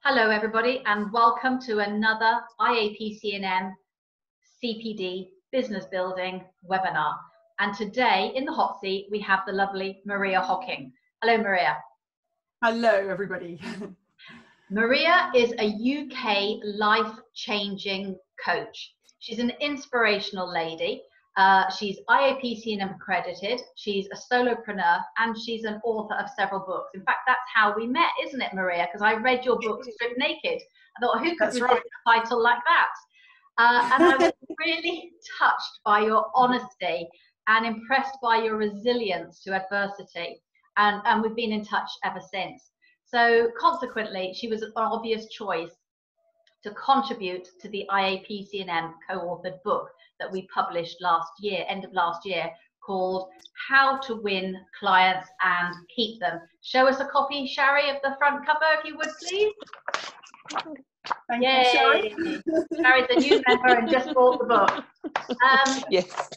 Hello everybody and welcome to another IAPC&M CPD Business Building webinar. And today in the hot seat we have the lovely Maria Hocking. Hello Maria. Hello everybody. Maria is a UK life-changing coach. She's an inspirational lady. She's IAPC&M accredited, she's a solopreneur, and she's an author of several books. In fact, that's how we met, isn't it, Maria? Because I read your book, Strip Naked. I thought, who could resist a title like that? And I was really touched by your honesty and impressed by your resilience to adversity. And we've been in touch ever since. So consequently, she was an obvious choice to contribute to the IAPC&M co-authored book that we published last year, end of last year, called How to Win Clients and Keep Them. Show us a copy, Shari, of the front cover, if you would, please. Thank you, Shari. Shari's a new member and just bought the book. Yes.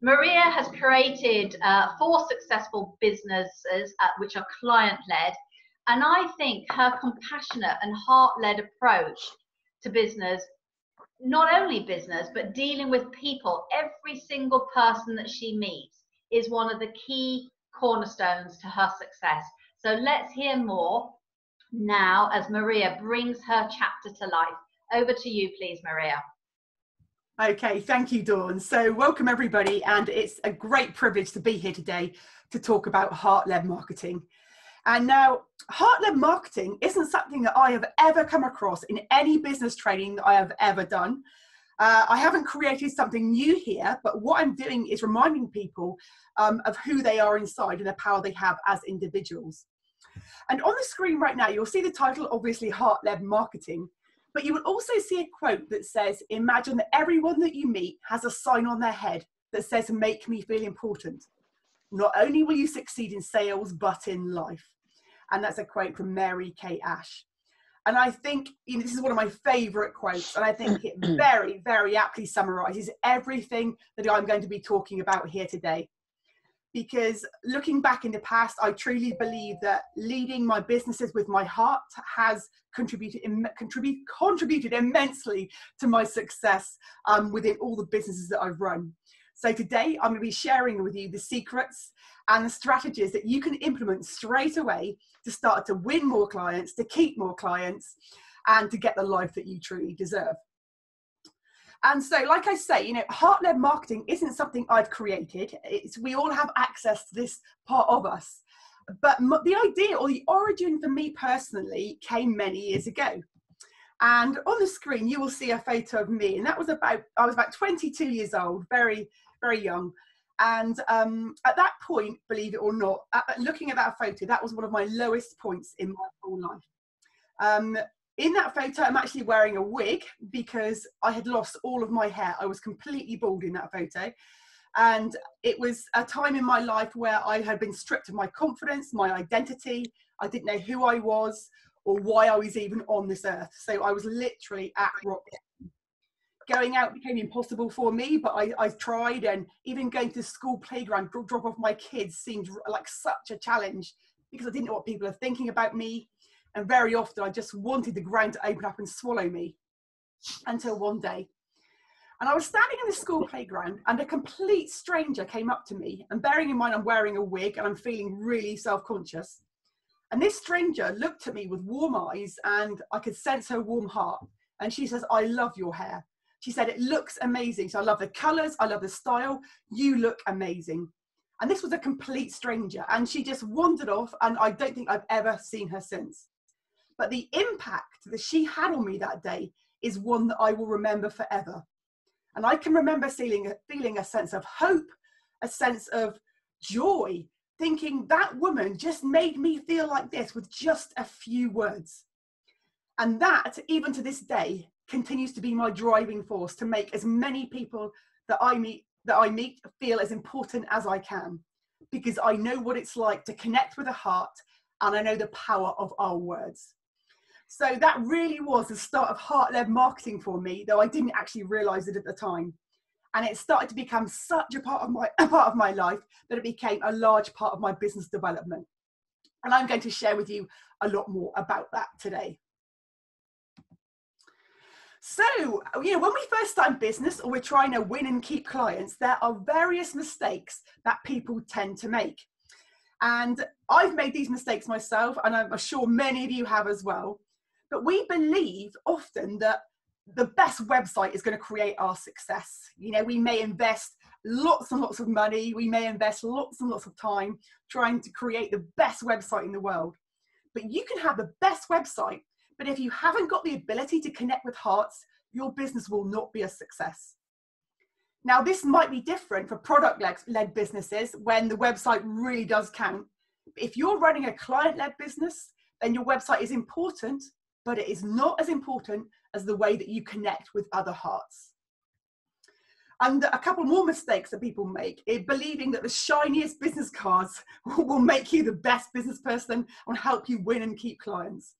Maria has created 4 successful businesses which are client-led. And I think her compassionate and heart-led approach to business, not only business, but dealing with people, every single person that she meets, is one of the key cornerstones to her success. So let's hear more now as Maria brings her chapter to life. Over to you, please, Maria. Okay, thank you, Dawn. So welcome everybody, and it's a great privilege to be here today to talk about heart-led marketing. And now, heart-led marketing isn't something that I have ever come across in any business training that I have ever done. I haven't created something new here, but what I'm doing is reminding people of who they are inside and the power they have as individuals. And on the screen right now, you'll see the title, obviously, Heart-Led Marketing, but you will also see a quote that says, imagine that everyone that you meet has a sign on their head that says, make me feel important. Not only will you succeed in sales, but in life. And that's a quote from Mary Kay Ash. And I think this is one of my favorite quotes, and I think it very, very aptly summarizes everything that I'm going to be talking about here today. Because looking back in the past, I truly believe that leading my businesses with my heart has contributed immensely to my success within all the businesses that I've run. So today I'm going to be sharing with you the secrets and the strategies that you can implement straight away to start to win more clients, to keep more clients, and to get the life that you truly deserve. And so, like I say, heart-led marketing isn't something I've created. We all have access to this part of us. But the idea or the origin for me personally came many years ago. And on the screen, you will see a photo of me. And I was about 22 years old, very, very young. And at that point, believe it or not, looking at that photo, that was one of my lowest points in my whole life. In that photo, I'm actually wearing a wig because I had lost all of my hair. I was completely bald in that photo. And it was a time in my life where I had been stripped of my confidence, my identity. I didn't know who I was or why I was even on this earth. So I was literally at rock bottom. Going out became impossible for me, but I tried, and even going to the school playground, drop off my kids seemed like such a challenge because I didn't know what people are thinking about me. And very often I just wanted the ground to open up and swallow me, until one day. And I was standing in the school playground and a complete stranger came up to me, and bearing in mind I'm wearing a wig and I'm feeling really self-conscious. And this stranger looked at me with warm eyes, and I could sense her warm heart. And she says, I love your hair. She said, it looks amazing. So I love the colors, I love the style. You look amazing. And this was a complete stranger, and she just wandered off, and I don't think I've ever seen her since. But the impact that she had on me that day is one that I will remember forever. And I can remember feeling a sense of hope, a sense of joy, thinking that woman just made me feel like this with just a few words. And that, even to this day, continues to be my driving force to make as many people that I meet feel as important as I can, because I know what it's like to connect with a heart, and I know the power of our words. So that really was the start of heart-led marketing for me, though I didn't actually realize it at the time. And it started to become such a part of my life that it became a large part of my business development. And I'm going to share with you a lot more about that today. So, you know, when we first start in business or we're trying to win and keep clients, there are various mistakes that people tend to make. And I've made these mistakes myself, and I'm sure many of you have as well. But we believe often that the best website is going to create our success. You know, we may invest lots and lots of money, we may invest lots and lots of time trying to create the best website in the world. But you can have the best website, but if you haven't got the ability to connect with hearts, your business will not be a success. Now, this might be different for product-led businesses when the website really does count. If you're running a client-led business, then your website is important, but it is not as important as the way that you connect with other hearts. And a couple more mistakes that people make is believing that the shiniest business cards will make you the best business person and help you win and keep clients.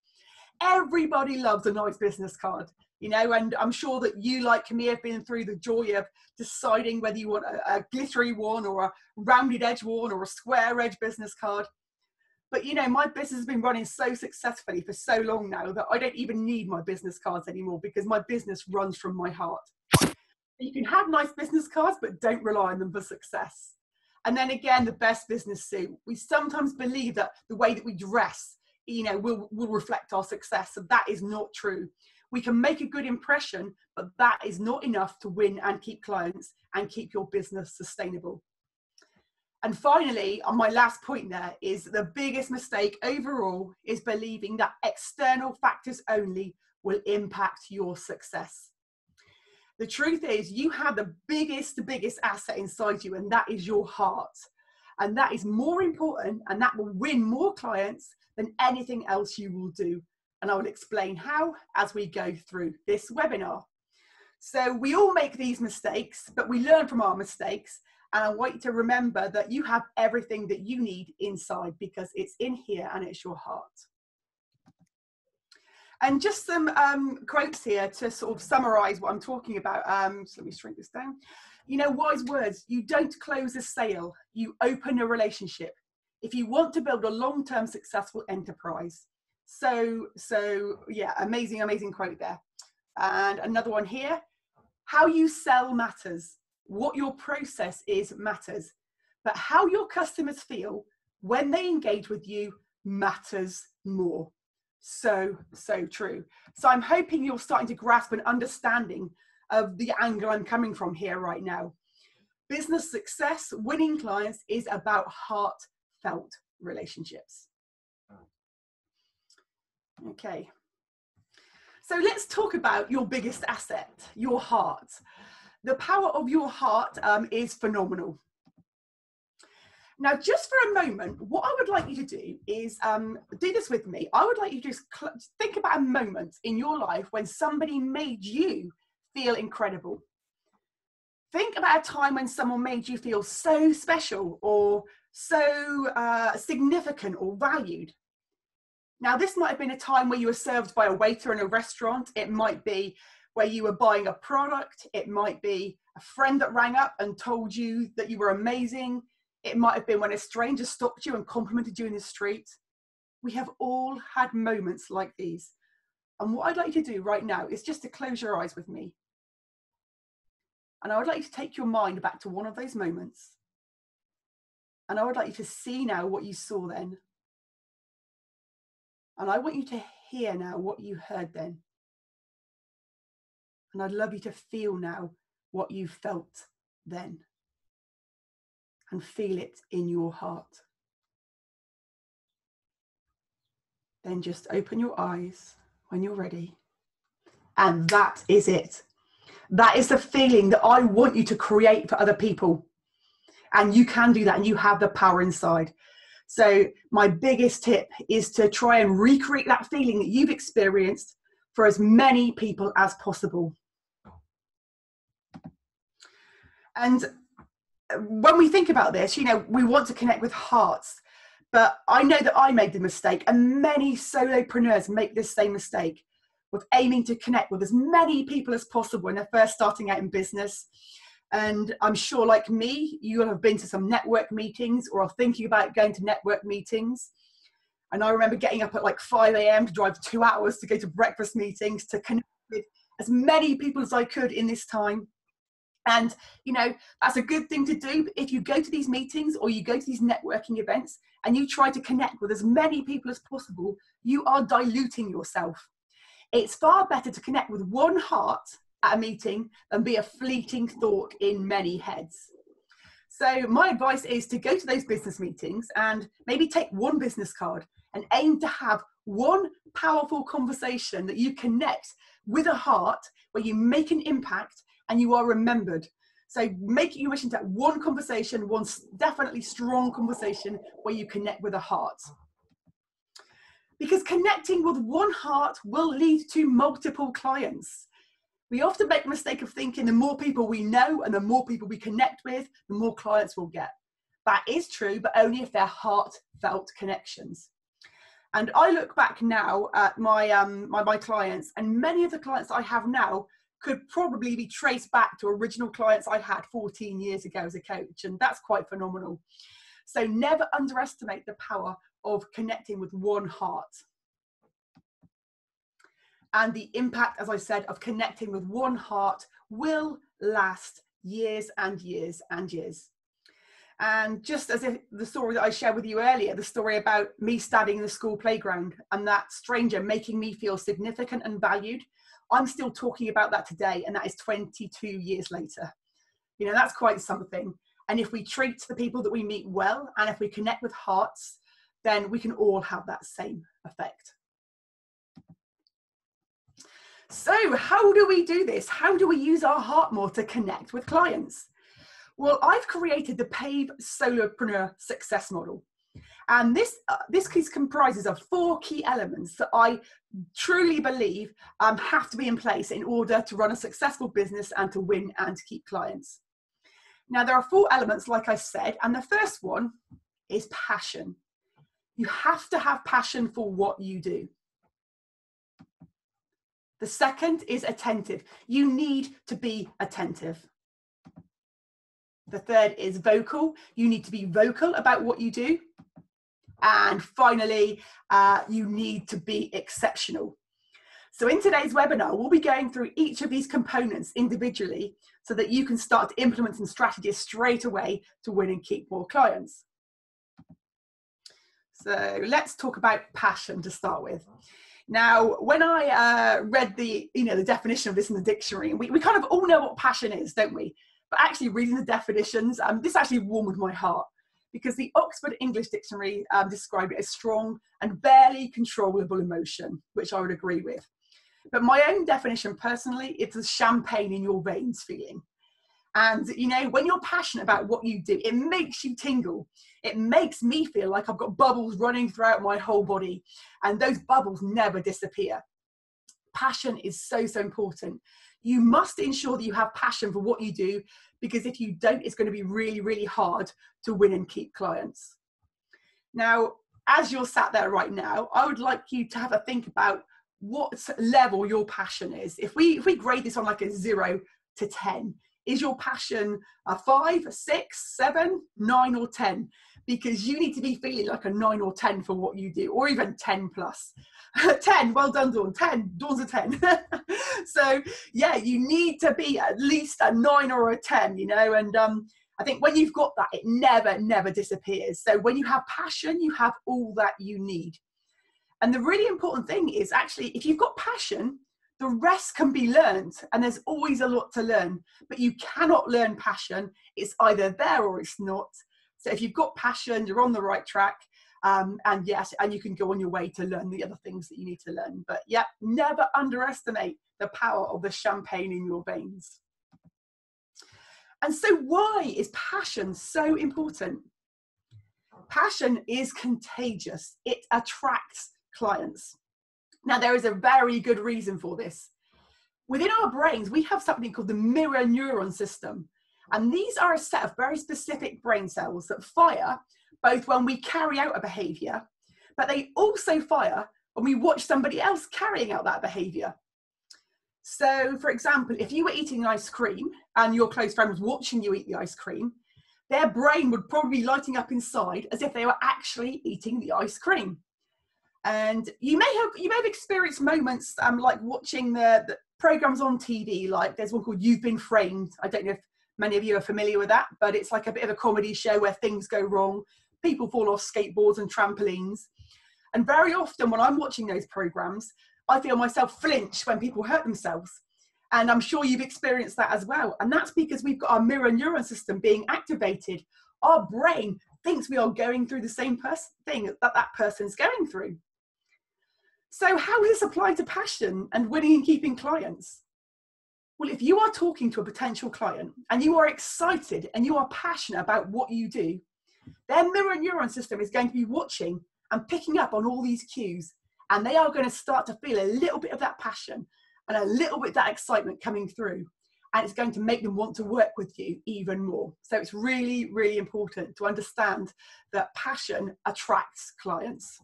Everybody loves a nice business card, you know, and I'm sure that you, like me, have been through the joy of deciding whether you want a glittery one or a rounded edge one or a square edge business card. But, you know, my business has been running so successfully for so long now that I don't even need my business cards anymore because my business runs from my heart. You can have nice business cards, but don't rely on them for success. And then again, the best business suit. We sometimes believe that the way that we dress, you know, will reflect our success. So that is not true. We can make a good impression, but that is not enough to win and keep clients and keep your business sustainable. And finally, on my last point there, is the biggest mistake overall is believing that external factors only will impact your success. The truth is, you have the biggest asset inside you, and that is your heart. And that is more important, and that will win more clients than anything else you will do. And I will explain how as we go through this webinar. So we all make these mistakes, but we learn from our mistakes. And I want you to remember that you have everything that you need inside because it's in here and it's your heart. And just some quotes here to sort of summarize what I'm talking about. So let me shrink this down. You know, wise words: you don't close a sale, you open a relationship. If you want to build a long-term successful enterprise. So yeah, amazing quote there. And another one here: how you sell matters. What your process is matters. But how your customers feel when they engage with you matters more. So true. So I'm hoping you're starting to grasp an understanding of the angle I'm coming from here right now. Business success, winning clients, is about heartfelt relationships. Okay. So let's talk about your biggest asset, your heart. The power of your heart is phenomenal. Now, just for a moment, what I would like you to do is do this with me. I would like you to just think about a moment in your life when somebody made you feel incredible. Think about a time when someone made you feel so special or so significant or valued. Now, this might have been a time where you were served by a waiter in a restaurant. It might be where you were buying a product. It might be a friend that rang up and told you that you were amazing. It might have been when a stranger stopped you and complimented you in the street. We have all had moments like these. And what I'd like you to do right now is just to close your eyes with me. And I would like you to take your mind back to one of those moments. And I would like you to see now what you saw then. And I want you to hear now what you heard then. And I'd love you to feel now what you felt then. And feel it in your heart. Then just open your eyes when you're ready. And that is it. That is the feeling that I want you to create for other people. And you can do that, and you have the power inside. So my biggest tip is to try and recreate that feeling that you've experienced for as many people as possible. And when we think about this, you know, we want to connect with hearts, but I know that I made the mistake, and many solopreneurs make this same mistake with aiming to connect with as many people as possible when they're first starting out in business. And I'm sure, like me, you will have been to some network meetings or are thinking about going to network meetings. And I remember getting up at like 5 a.m. to drive 2 hours to go to breakfast meetings to connect with as many people as I could in this time. And, you know, that's a good thing to do. But if you go to these meetings or you go to these networking events and you try to connect with as many people as possible, you are diluting yourself. It's far better to connect with one heart at a meeting than be a fleeting thought in many heads. So my advice is to go to those business meetings and maybe take one business card and aim to have one powerful conversation that you connect with a heart, where you make an impact and you are remembered. So make it your mission to have one conversation, one definitely strong conversation where you connect with a heart. Because connecting with one heart will lead to multiple clients. We often make the mistake of thinking the more people we know and the more people we connect with, the more clients we'll get. That is true, but only if they're heartfelt connections. And I look back now at my clients, and many of the clients I have now could probably be traced back to original clients I had 14 years ago as a coach, and that's quite phenomenal. So never underestimate the power of connecting with one heart. And the impact, as I said, of connecting with one heart will last years and years and years. And just as if the story that I shared with you earlier, the story about me standing in the school playground and that stranger making me feel significant and valued, I'm still talking about that today, and that is 22 years later. You know, that's quite something. And if we treat the people that we meet well, and if we connect with hearts, then we can all have that same effect. So how do we do this? How do we use our heart more to connect with clients? Well, I've created the PAVE Solopreneur Success Model. And this comprises of 4 key elements that I truly believe have to be in place in order to run a successful business and to win and keep clients. Now, there are 4 elements, like I said, and the first one is passion. You have to have passion for what you do. The second is attentive. You need to be attentive. The third is vocal. You need to be vocal about what you do. And finally, you need to be exceptional. So in today's webinar, we'll be going through each of these components individually so that you can start to implement some strategies straight away to win and keep more clients. So let's talk about passion to start with. Now, when I read the definition of this in the dictionary, we kind of all know what passion is, don't we? But actually reading the definitions, this actually warmed my heart, because the Oxford English Dictionary described it as strong and barely controllable emotion, which I would agree with. But my own definition personally, it's a champagne in your veins feeling. And, you know, when you're passionate about what you do, it makes you tingle. It makes me feel like I've got bubbles running throughout my whole body, and those bubbles never disappear. Passion is so, so important. You must ensure that you have passion for what you do, because if you don't, it's going to be really, really hard to win and keep clients. Now, as you're sat there right now, I would like you to have a think about what level your passion is. If we grade this on like a 0 to 10, is your passion a 5, a 6, 7, 9 or 10? Because you need to be feeling like a 9 or 10 for what you do, or even 10 plus. 10, well done, Dawn. 10, Dawn's a 10. So yeah, you need to be at least a 9 or a 10, you know, and I think when you've got that, it never disappears. So when you have passion, you have all that you need. And the really important thing is actually, if you've got passion, the rest can be learned, and there's always a lot to learn, but you cannot learn passion. It's either there or it's not. So if you've got passion, you're on the right track. And yes, and you can go on your way to learn the other things that you need to learn. But yeah, never underestimate the power of the champagne in your veins. And so why is passion so important? Passion is contagious. It attracts clients. Now, there is a very good reason for this. Within our brains, we have something called the mirror neuron system. And these are a set of very specific brain cells that fire both when we carry out a behavior, but they also fire when we watch somebody else carrying out that behavior. So, for example, if you were eating ice cream and your close friend was watching you eat the ice cream, their brain would probably be lighting up inside as if they were actually eating the ice cream. And you may have experienced moments like watching the programs on TV, like there's one called You've Been Framed. I don't know if many of you are familiar with that, but it's like a bit of a comedy show where things go wrong. People fall off skateboards and trampolines. And very often when I'm watching those programs, I feel myself flinch when people hurt themselves. And I'm sure you've experienced that as well. And that's because we've got our mirror neuron system being activated. Our brain thinks we are going through the same thing that person's going through. So how does this apply to passion and winning and keeping clients? Well, if you are talking to a potential client and you are excited and you are passionate about what you do, their mirror neuron system is going to be watching and picking up on all these cues, and they are going to start to feel a little bit of that passion and a little bit of that excitement coming through, and it's going to make them want to work with you even more. So it's really, really important to understand that passion attracts clients.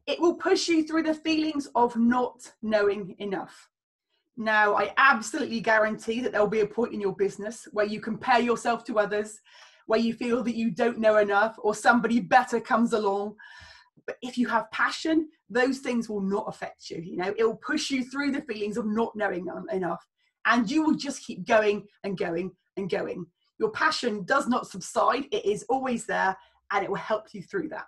It will push you through the feelings of not knowing enough. Now, I absolutely guarantee that there'll be a point in your business where you compare yourself to others, where you feel that you don't know enough or somebody better comes along. But if you have passion, those things will not affect you. You know, it will push you through the feelings of not knowing enough, and you will just keep going and going and going. Your passion does not subside. It is always there, and it will help you through that.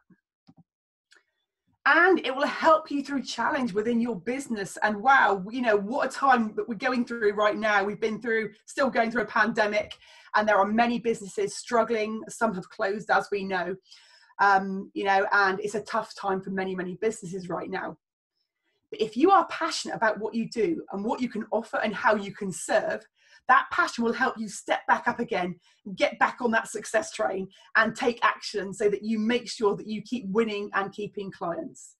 And it will help you through challenge within your business. And wow, you know, what a time that we're going through right now. We've been still going through a pandemic, and there are many businesses struggling. Some have closed, as we know, you know, and it's a tough time for many, many businesses right now. But if you are passionate about what you do and what you can offer and how you can serve, that passion will help you step back up again, get back on that success train and take action so that you make sure that you keep winning and keeping clients.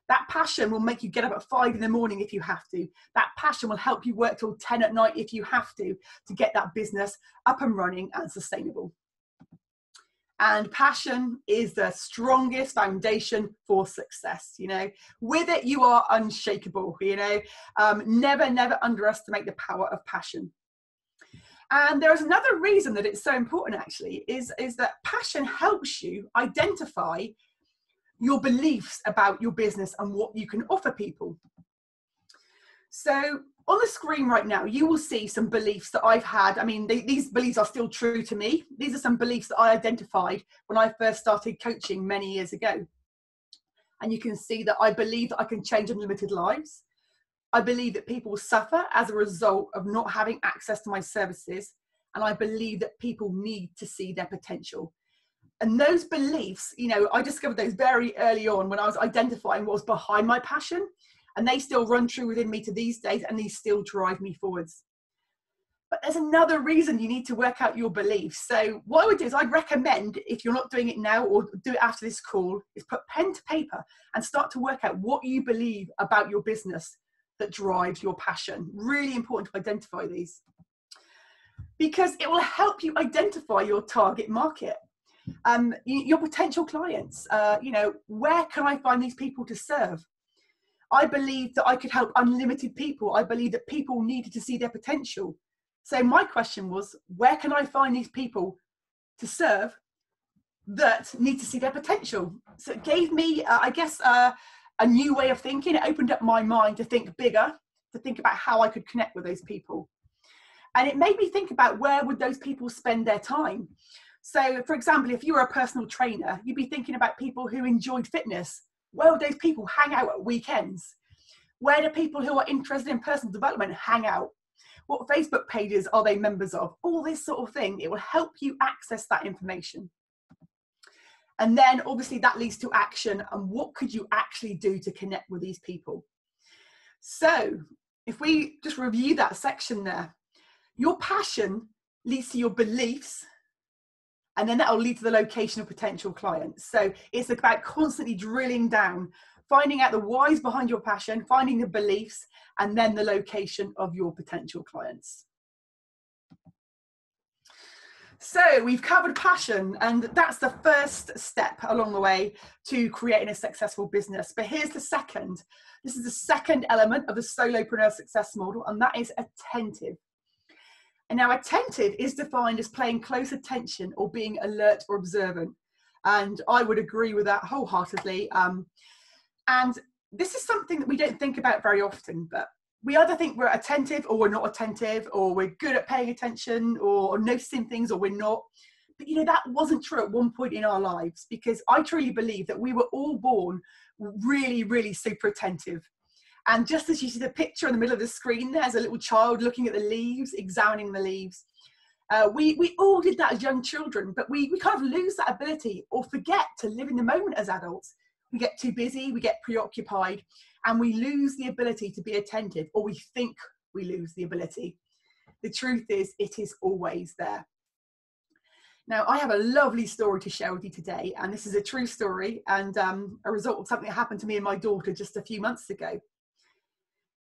That passion will make you get up at 5 in the morning if you have to. That passion will help you work till 10 at night if you have to get that business up and running and sustainable. And passion is the strongest foundation for success. You know, with it, you are unshakable. You know, never, never underestimate the power of passion. And there's another reason that it's so important, actually, is that passion helps you identify your beliefs about your business and what you can offer people. So on the screen right now, you will see some beliefs that I've had. I mean, these beliefs are still true to me. These are some beliefs that I identified when I first started coaching many years ago. And you can see that I believe that I can change unlimited lives. I believe that people suffer as a result of not having access to my services. And I believe that people need to see their potential. And those beliefs, you know, I discovered those very early on when I was identifying what was behind my passion. And they still run true within me to these days, and these still drive me forwards. But there's another reason you need to work out your beliefs. So what I would do is I'd recommend, if you're not doing it now or do it after this call, is put pen to paper and start to work out what you believe about your business that drives your passion. Really important to identify these, because it will help you identify your target market, your potential clients. You know, where can I find these people to serve? I believe that I could help unlimited people. I believe that people needed to see their potential. So my question was, where can I find these people to serve that need to see their potential? So it gave me, I guess, a new way of thinking. It opened up my mind to think bigger, to think about how I could connect with those people. And it made me think about where would those people spend their time. So for example, if you were a personal trainer, you'd be thinking about people who enjoyed fitness. Where would those people hang out at weekends? Where do people who are interested in personal development hang out? What Facebook pages are they members of? All this sort of thing. It will help you access that information. And then obviously that leads to action. And what could you actually do to connect with these people? So if we just review that section there, your passion leads to your beliefs, and then that will lead to the location of potential clients. So it's about constantly drilling down, finding out the whys behind your passion, finding the beliefs, and then the location of your potential clients. So we've covered passion, and that's the first step along the way to creating a successful business. But here's the second. This is the second element of the solopreneur success model, and that is attentive. And now attentive is defined as paying close attention or being alert or observant. And I would agree with that wholeheartedly. And this is something that we don't think about very often, but we either think we're attentive or we're not attentive, or we're good at paying attention or noticing things, or we're not. But you know, that wasn't true at one point in our lives, because I truly believe that we were all born really, really super attentive. And just as you see the picture in the middle of the screen, there's a little child looking at the leaves, examining the leaves. We all did that as young children, but we kind of lose that ability or forget to live in the moment as adults. We get too busy, we get preoccupied, and we lose the ability to be attentive, or we think we lose the ability. The truth is, it is always there. Now, I have a lovely story to share with you today, and this is a true story and a result of something that happened to me and my daughter just a few months ago.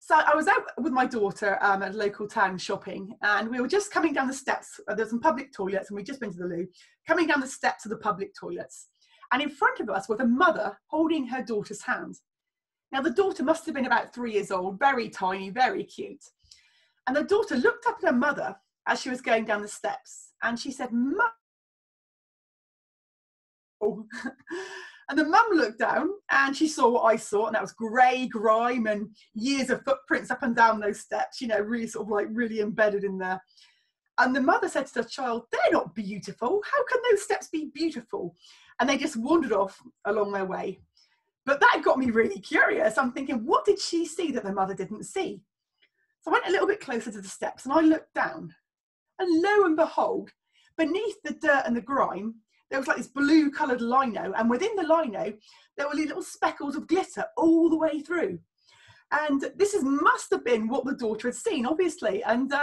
So I was out with my daughter at a local town shopping, and we were just coming down the steps. There's some public toilets, and we'd just been to the loo, coming down the steps of the public toilets. And in front of us was a mother holding her daughter's hand. Now, the daughter must have been about 3 years old, very tiny, very cute. And the daughter looked up at her mother as she was going down the steps, and she said, "Mum." And the mum looked down and she saw what I saw, and that was grey grime and years of footprints up and down those steps, you know, really sort of like really embedded in there. And the mother said to the child, "They're not beautiful. How can those steps be beautiful?" And they just wandered off along their way. But that got me really curious. I'm thinking, what did she see that the mother didn't see? So I went a little bit closer to the steps and I looked down, and lo and behold, beneath the dirt and the grime, there was like this blue coloured lino, and within the lino, there were these little speckles of glitter all the way through. And this must have been what the daughter had seen, obviously. And,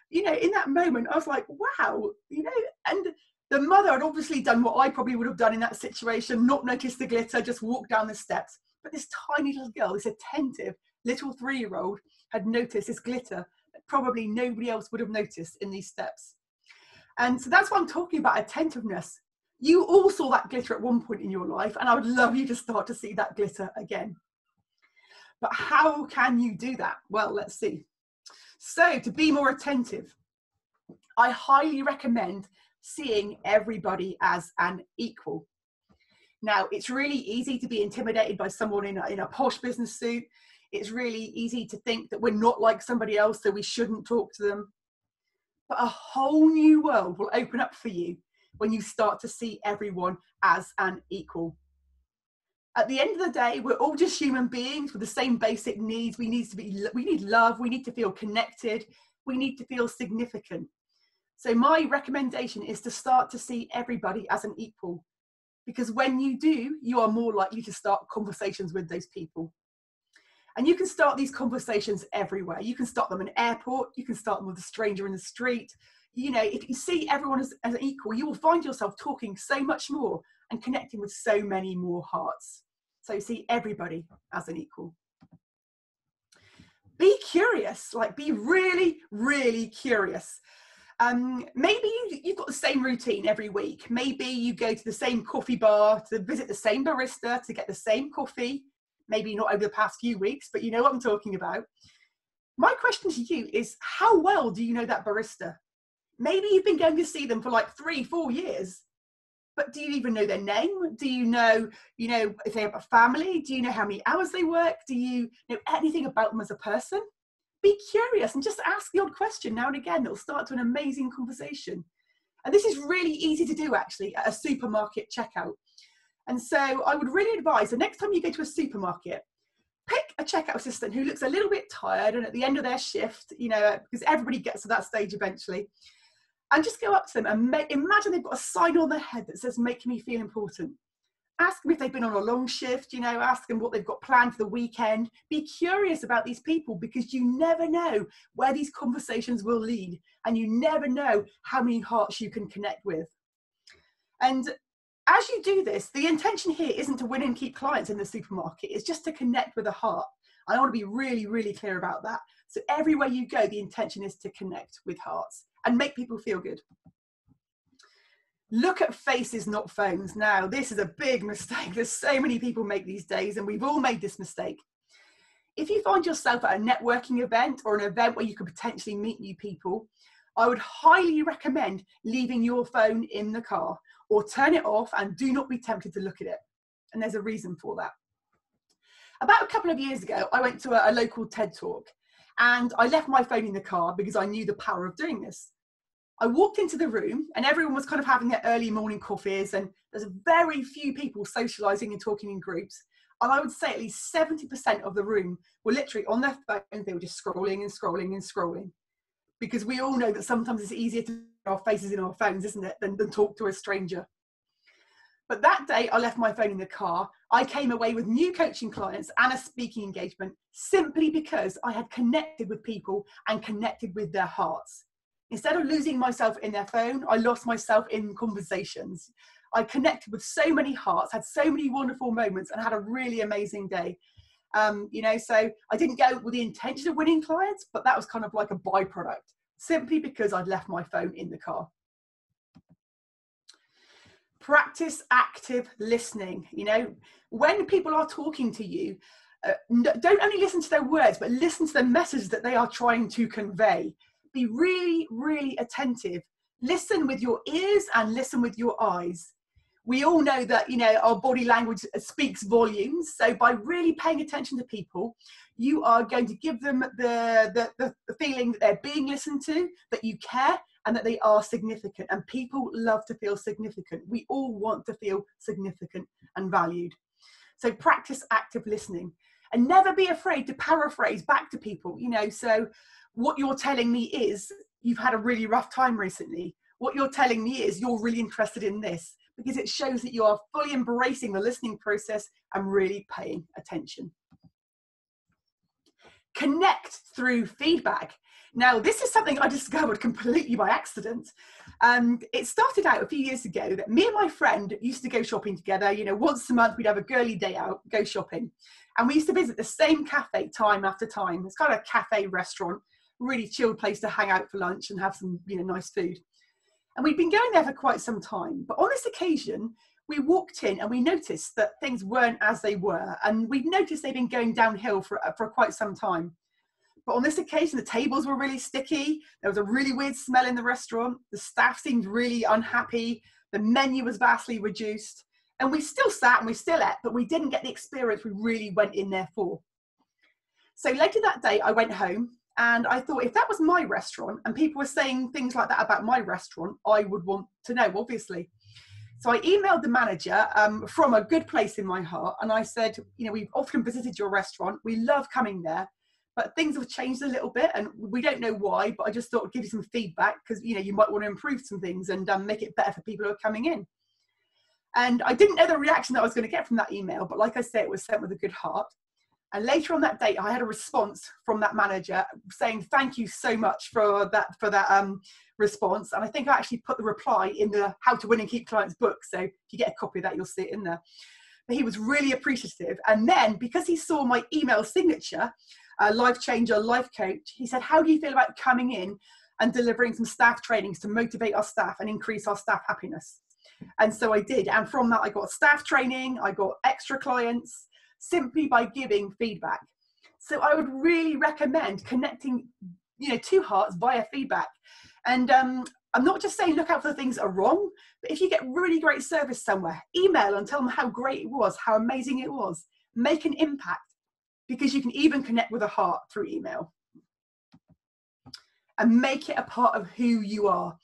you know, in that moment, I was like, wow, you know, and the mother had obviously done what I probably would have done in that situation, not noticed the glitter, just walked down the steps. But this tiny little girl, this attentive little 3-year-old, had noticed this glitter that probably nobody else would have noticed in these steps. And so that's what I'm talking about, attentiveness. You all saw that glitter at one point in your life, and I would love you to start to see that glitter again. But how can you do that? Well, let's see. So to be more attentive, I highly recommend seeing everybody as an equal. Now, it's really easy to be intimidated by someone in a posh business suit. It's really easy to think that we're not like somebody else, so we shouldn't talk to them. But a whole new world will open up for you when you start to see everyone as an equal. At the end of the day, we're all just human beings with the same basic needs. We need love, we need to feel connected, we need to feel significant. So my recommendation is to start to see everybody as an equal, because when you do, you are more likely to start conversations with those people. And you can start these conversations everywhere. You can start them in an airport, you can start them with a stranger in the street. You know, if you see everyone as an equal, you will find yourself talking so much more and connecting with so many more hearts. So see everybody as an equal. Be curious, like be really, really curious. Maybe you've got the same routine every week. Maybe you go to the same coffee bar to visit the same barista to get the same coffee. Maybe not over the past few weeks, but you know what I'm talking about. My question to you is, how well do you know that barista? Maybe you've been going to see them for like 3-4 years, but do you even know their name? Do you know, if they have a family? Do you know how many hours they work? Do you know anything about them as a person? Be curious and just ask the odd question now and again. It'll start to an amazing conversation. And this is really easy to do actually at a supermarket checkout. And so I would really advise the next time you go to a supermarket, pick a checkout assistant who looks a little bit tired and at the end of their shift, you know, because everybody gets to that stage eventually. And just go up to them and imagine they've got a sign on their head that says, "Make me feel important." Ask them if they've been on a long shift, you know, ask them what they've got planned for the weekend. Be curious about these people, because you never know where these conversations will lead, and you never know how many hearts you can connect with. And as you do this, the intention here isn't to win and keep clients in the supermarket, it's just to connect with a heart. I want to be really, really clear about that. So everywhere you go, the intention is to connect with hearts and make people feel good. Look at faces, not phones. Now, this is a big mistake. There's so many people make these days, and we've all made this mistake. If you find yourself at a networking event or an event where you could potentially meet new people, I would highly recommend leaving your phone in the car, or turn it off and do not be tempted to look at it. And there's a reason for that. About a couple of years ago, I went to a local TED talk, and I left my phone in the car because I knew the power of doing this. I walked into the room and everyone was kind of having their early morning coffees, and there's very few people socializing and talking in groups. And I would say at least 70% of the room were literally on their phones. They were just scrolling and scrolling and scrolling, because we all know that sometimes it's easier to put our faces in our phones, isn't it, than talk to a stranger. But that day I left my phone in the car. I came away with new coaching clients and a speaking engagement simply because I had connected with people and connected with their hearts. Instead of losing myself in their phone, I lost myself in conversations. I connected with so many hearts, had so many wonderful moments, and had a really amazing day. So I didn't go with the intention of winning clients, but that was kind of like a byproduct, simply because I'd left my phone in the car. Practice active listening. When people are talking to you, don't only listen to their words, but listen to the message that they are trying to convey. Be really, really attentive. Listen with your ears and listen with your eyes. We all know that, our body language speaks volumes. So by really paying attention to people, you are going to give them the feeling that they're being listened to, that you care, and that they are significant. And people love to feel significant. We all want to feel significant and valued. So practice active listening, and never be afraid to paraphrase back to people. So what you're telling me is you've had a really rough time recently. What you're telling me is you're really interested in this, because it shows that you are fully embracing the listening process and really paying attention. Connect through feedback. Now, this is something I discovered completely by accident. It started out a few years ago that me and my friend used to go shopping together. Once a month we'd have a girly day out, go shopping. And we used to visit the same cafe time after time. It's kind of a cafe restaurant, really chilled place to hang out for lunch and have some, nice food. And we'd been going there for quite some time. But on this occasion, we walked in and we noticed that things weren't as they were. And we'd noticed they'd been going downhill for quite some time. But on this occasion, the tables were really sticky. There was a really weird smell in the restaurant. The staff seemed really unhappy. The menu was vastly reduced. And we still sat and we still ate, but we didn't get the experience we really went in there for. So later that day, I went home and I thought, if that was my restaurant and people were saying things like that about my restaurant, I would want to know, obviously. So I emailed the manager from a good place in my heart. And I said, we've often visited your restaurant. We love coming there. But things have changed a little bit and we don't know why, but I just thought I'd give you some feedback because, you might want to improve some things and make it better for people who are coming in. And I didn't know the reaction that I was going to get from that email, but like I said, it was sent with a good heart. And later on that day, I had a response from that manager saying, thank you so much for that response. And I think I actually put the reply in the How to Win and Keep Clients book. So if you get a copy of that, you'll see it in there. But he was really appreciative. And then because he saw my email signature, life changer, life coach, he said, how do you feel about coming in and delivering some staff trainings to motivate our staff and increase our staff happiness? And so I did. And from that, I got staff training, I got extra clients, simply by giving feedback. So I would really recommend connecting, two hearts via feedback. And I'm not just saying look out for the things that are wrong, but if you get really great service somewhere, email and tell them how great it was, how amazing it was. Make an impact, because you can even connect with a heart through email. And make it a part of who you are.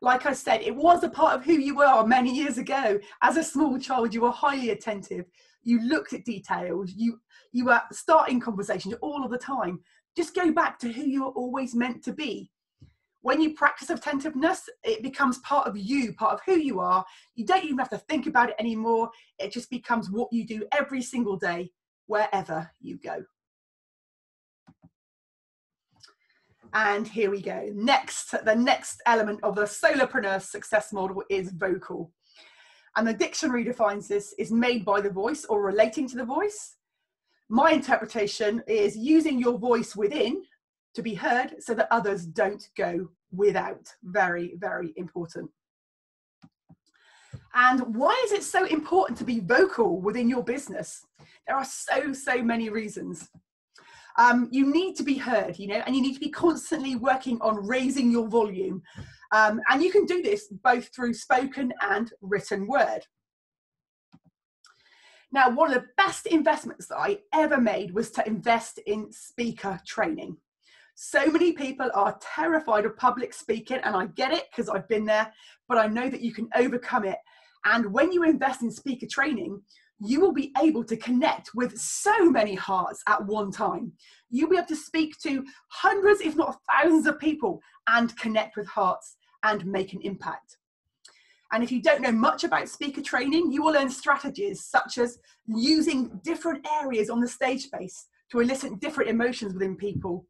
Like I said, it was a part of who you were many years ago. As a small child, you were highly attentive. You looked at details. You were starting conversations all of the time. Just go back to who you were always meant to be. When you practice attentiveness, it becomes part of you, part of who you are. You don't even have to think about it anymore. It just becomes what you do every single day, wherever you go. And here we go. The next element of the solopreneur success model is vocal. And the dictionary defines this as made by the voice or relating to the voice. My interpretation is using your voice within to be heard so that others don't go without. Very, very important. And why is it so important to be vocal within your business? There are so many reasons. You need to be heard, and you need to be constantly working on raising your volume. And you can do this both through spoken and written word. Now, one of the best investments that I ever made was to invest in speaker training. So many people are terrified of public speaking, and I get it because I've been there, but I know that you can overcome it. And when you invest in speaker training, you will be able to connect with so many hearts at one time. You'll be able to speak to hundreds, if not thousands of people and connect with hearts and make an impact. And if you don't know much about speaker training, you will learn strategies such as using different areas on the stage space to elicit different emotions within people.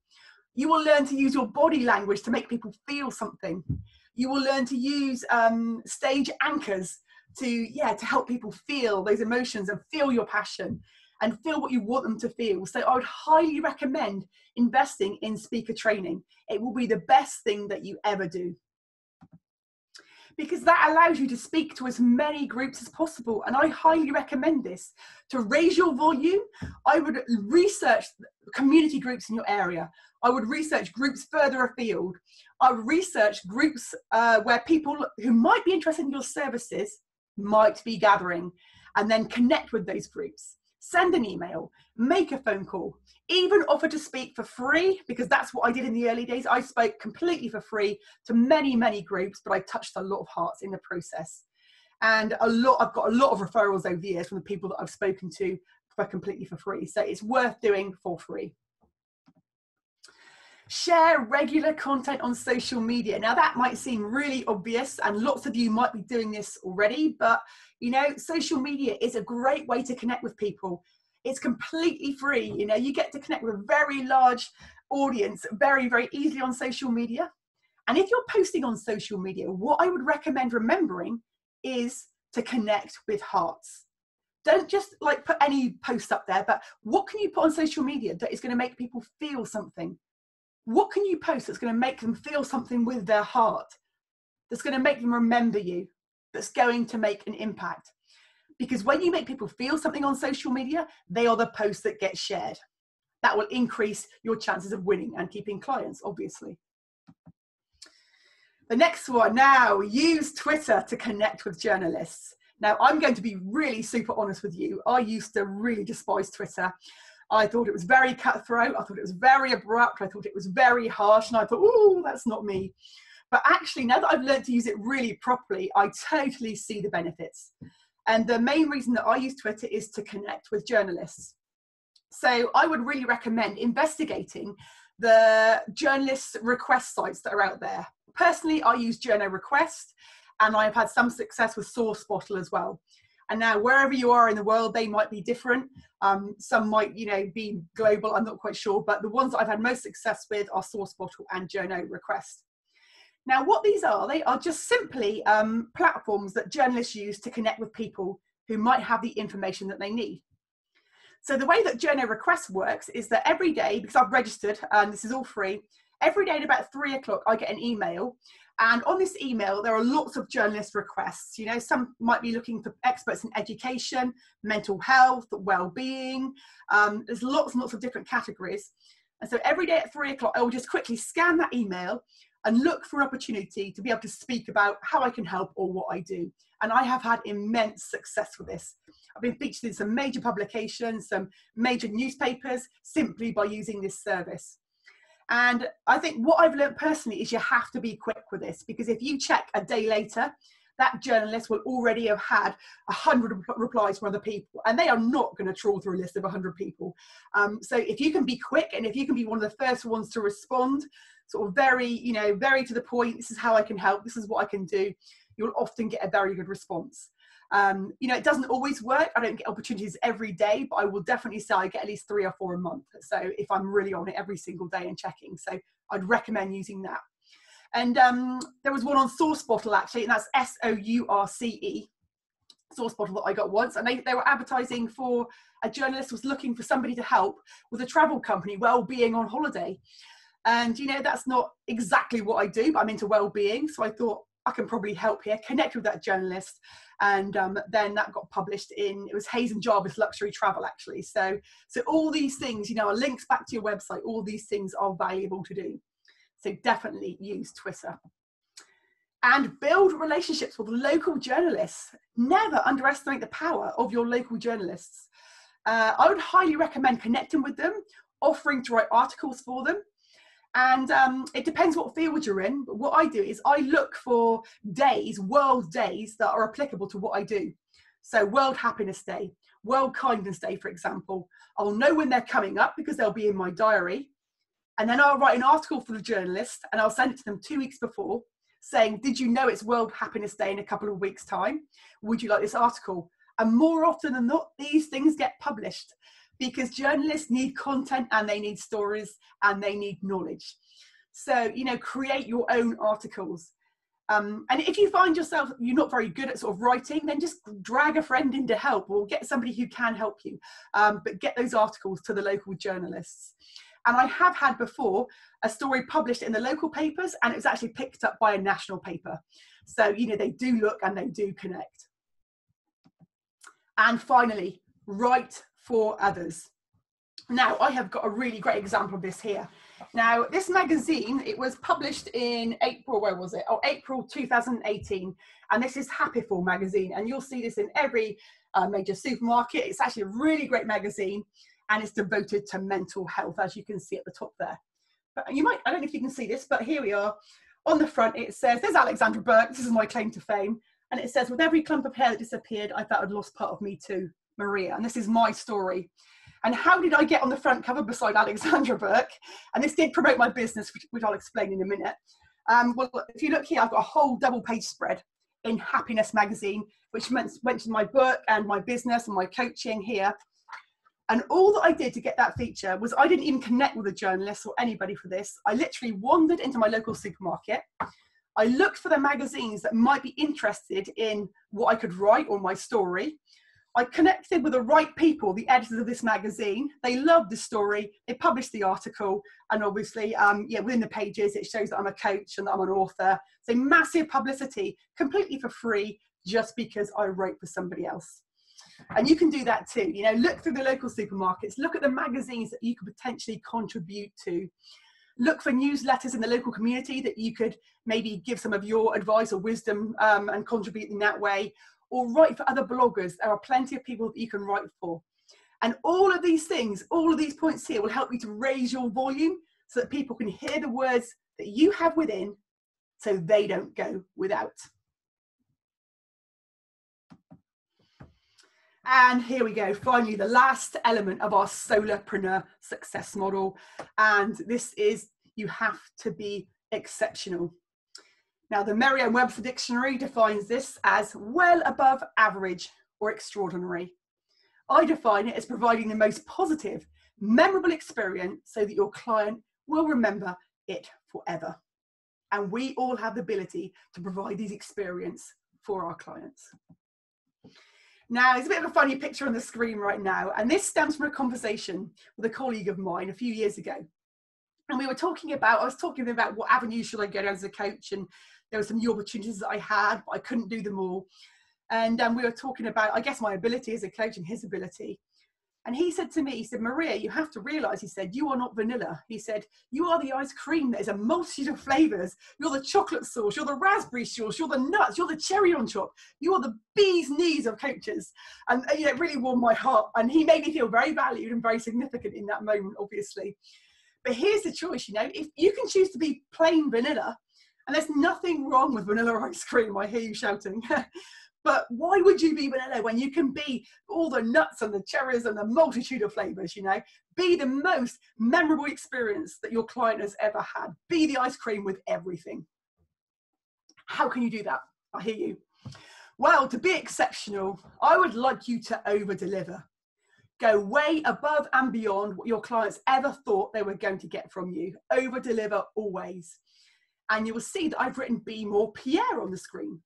You will learn to use your body language to make people feel something. You will learn to use stage anchors to help people feel those emotions and feel your passion and feel what you want them to feel. So I would highly recommend investing in speaker training. It will be the best thing that you ever do, because that allows you to speak to as many groups as possible. And I highly recommend this. To raise your volume, I would research community groups in your area. I would research groups further afield. I would research groups where people who might be interested in your services might be gathering, and then connect with those groups. Send an email, make a phone call, even offer to speak for free, because that's what I did in the early days. I spoke completely for free to many, many groups, but I touched a lot of hearts in the process. And I've got a lot of referrals over the years from the people that I've spoken to completely for free. So it's worth doing for free. Share regular content on social media. Now that might seem really obvious, and lots of you might be doing this already, but you know, social media is a great way to connect with people. It's completely free. You know, you get to connect with a very large audience very, very easily on social media. And if you're posting on social media, what I would recommend remembering is to connect with hearts. Don't just like put any post up there, but what can you put on social media that is going to make people feel something? What can you post that's going to make them feel something with their heart, that's going to make them remember you, that's going to make an impact? Because when you make people feel something on social media, they are the posts that get shared. That will increase your chances of winning and keeping clients, obviously. The next one now, use Twitter to connect with journalists. Now, I'm going to be really super honest with you. I used to really despise Twitter. I thought it was very cutthroat. I thought it was very abrupt. I thought it was very harsh. And I thought, oh, that's not me. But actually, now that I've learned to use it really properly, I totally see the benefits. And the main reason that I use Twitter is to connect with journalists. So I would really recommend investigating the journalist request sites that are out there. Personally, I use Journo Request, and I've had some success with SourceBottle as well. And now wherever you are in the world, they might be different. Some might, be global. I'm not quite sure, but the ones that I've had most success with are SourceBottle and Journo Request. Now, what these are, they are just simply platforms that journalists use to connect with people who might have the information that they need. So the way that Journo Request works is that every day, because I've registered, and this is all free, every day at about 3 o'clock, I get an email. And on this email, there are lots of journalist requests. Some might be looking for experts in education, mental health, well-being. There's lots and lots of different categories. And so every day at 3 o'clock, I will just quickly scan that email and look for an opportunity to be able to speak about how I can help or what I do. And I have had immense success with this. I've been featured in some major publications, some major newspapers, simply by using this service. And I think what I've learned personally is you have to be quick with this, because if you check a day later, that journalist will already have had 100 replies from other people, and they are not going to trawl through a list of 100 people. So if you can be quick, and if you can be one of the first ones to respond, sort of very to the point, this is how I can help, this is what I can do, you'll often get a very good response. It doesn't always work. I don't get opportunities every day, but I will definitely say I get at least 3 or 4 a month. So if I'm really on it every single day and checking, so I'd recommend using that. And there was one on SourceBottle actually, and that's SOURCE, SourceBottle, that I got once, and they were advertising for a journalist was looking for somebody to help with a travel company, well-being on holiday. And that's not exactly what I do, but I'm into well-being, so I thought I can probably help here, connect with that journalist. And then that got published it was Hayes and Jarvis Luxury Travel actually. So all these things, are linked back to your website. All these things are valuable to do. So definitely use Twitter. And build relationships with local journalists. Never underestimate the power of your local journalists. I would highly recommend connecting with them, offering to write articles for them. And it depends what field you're in, but what I do is I look for days, world days, that are applicable to what I do. So World Happiness Day, World Kindness Day, for example. I'll know when they're coming up because they'll be in my diary. And then I'll write an article for the journalist and I'll send it to them 2 weeks before, saying, did you know it's World Happiness Day in a couple of weeks' time? Would you like this article? And more often than not, these things get published because journalists need content and they need stories and they need knowledge. So, you know, create your own articles. And if you find yourself, you're not very good at sort of writing, then just drag a friend in to help or get somebody who can help you. But get those articles to the local journalists. And I have had before a story published in the local papers and it was actually picked up by a national paper. So, you know, they do look and they do connect. And finally, write for others. Now, I have got a really great example of this here. Now, this magazine, it was published in April, where was it? Oh, April 2018. And this is Happyful magazine. And you'll see this in every major supermarket. It's actually a really great magazine. And it's devoted to mental health, as you can see at the top there. But you might, I don't know if you can see this, but here we are. On the front, it says, there's Alexandra Burke. This is my claim to fame. And it says, with every clump of hair that disappeared, I felt I'd lost part of me too, Maria. And this is my story. And how did I get on the front cover beside Alexandra Burke? And this did promote my business, which I'll explain in a minute. Well, if you look here, I've got a whole double-page spread in Happiness magazine, which mentions my book and my business and my coaching here. And all that I did to get that feature was I didn't even connect with a journalist or anybody for this. I literally wandered into my local supermarket. I looked for the magazines that might be interested in what I could write or my story. I connected with the right people, the editors of this magazine. They loved the story. They published the article. And obviously, within the pages, it shows that I'm a coach and that I'm an author. So massive publicity, completely for free, just because I wrote for somebody else. And you can do that too. You know, look through the local supermarkets, look at the magazines that you could potentially contribute to. Look for newsletters in the local community that you could maybe give some of your advice or wisdom and contribute in that way. Or write for other bloggers. There are plenty of people that you can write for. And all of these things, all of these points here will help you to raise your volume so that people can hear the words that you have within so they don't go without. And here we go, finally, the last element of our solopreneur success model. And this is, you have to be exceptional. Now, the Merriam-Webster Dictionary defines this as well above average or extraordinary. I define it as providing the most positive, memorable experience so that your client will remember it forever. And we all have the ability to provide these experiences for our clients. Now, there's a bit of a funny picture on the screen right now, and this stems from a conversation with a colleague of mine a few years ago. And I was talking about what avenues should I go down as a coach, and there were some new opportunities that I had, but I couldn't do them all. And we were talking about, I guess, my ability as a coach and his ability. And he said to me, he said, Maria, you have to realize, he said, you are not vanilla. He said, you are the ice cream that is a multitude of flavors. You're the chocolate sauce, you're the raspberry sauce, you're the nuts, you're the cherry on top. You are the bee's knees of coaches. And you know, it really warmed my heart. And he made me feel very valued and very significant in that moment, obviously. But here's the choice, you know, if you can choose to be plain vanilla, and there's nothing wrong with vanilla ice cream, I hear you shouting. But why would you be vanilla when you can be all the nuts and the cherries and the multitude of flavors, you know? Be the most memorable experience that your client has ever had. Be the ice cream with everything. How can you do that? I hear you. Well, to be exceptional, I would like you to over-deliver. Go way above and beyond what your clients ever thought they were going to get from you. Over-deliver always. And you will see that I've written Be More Pierre on the screen.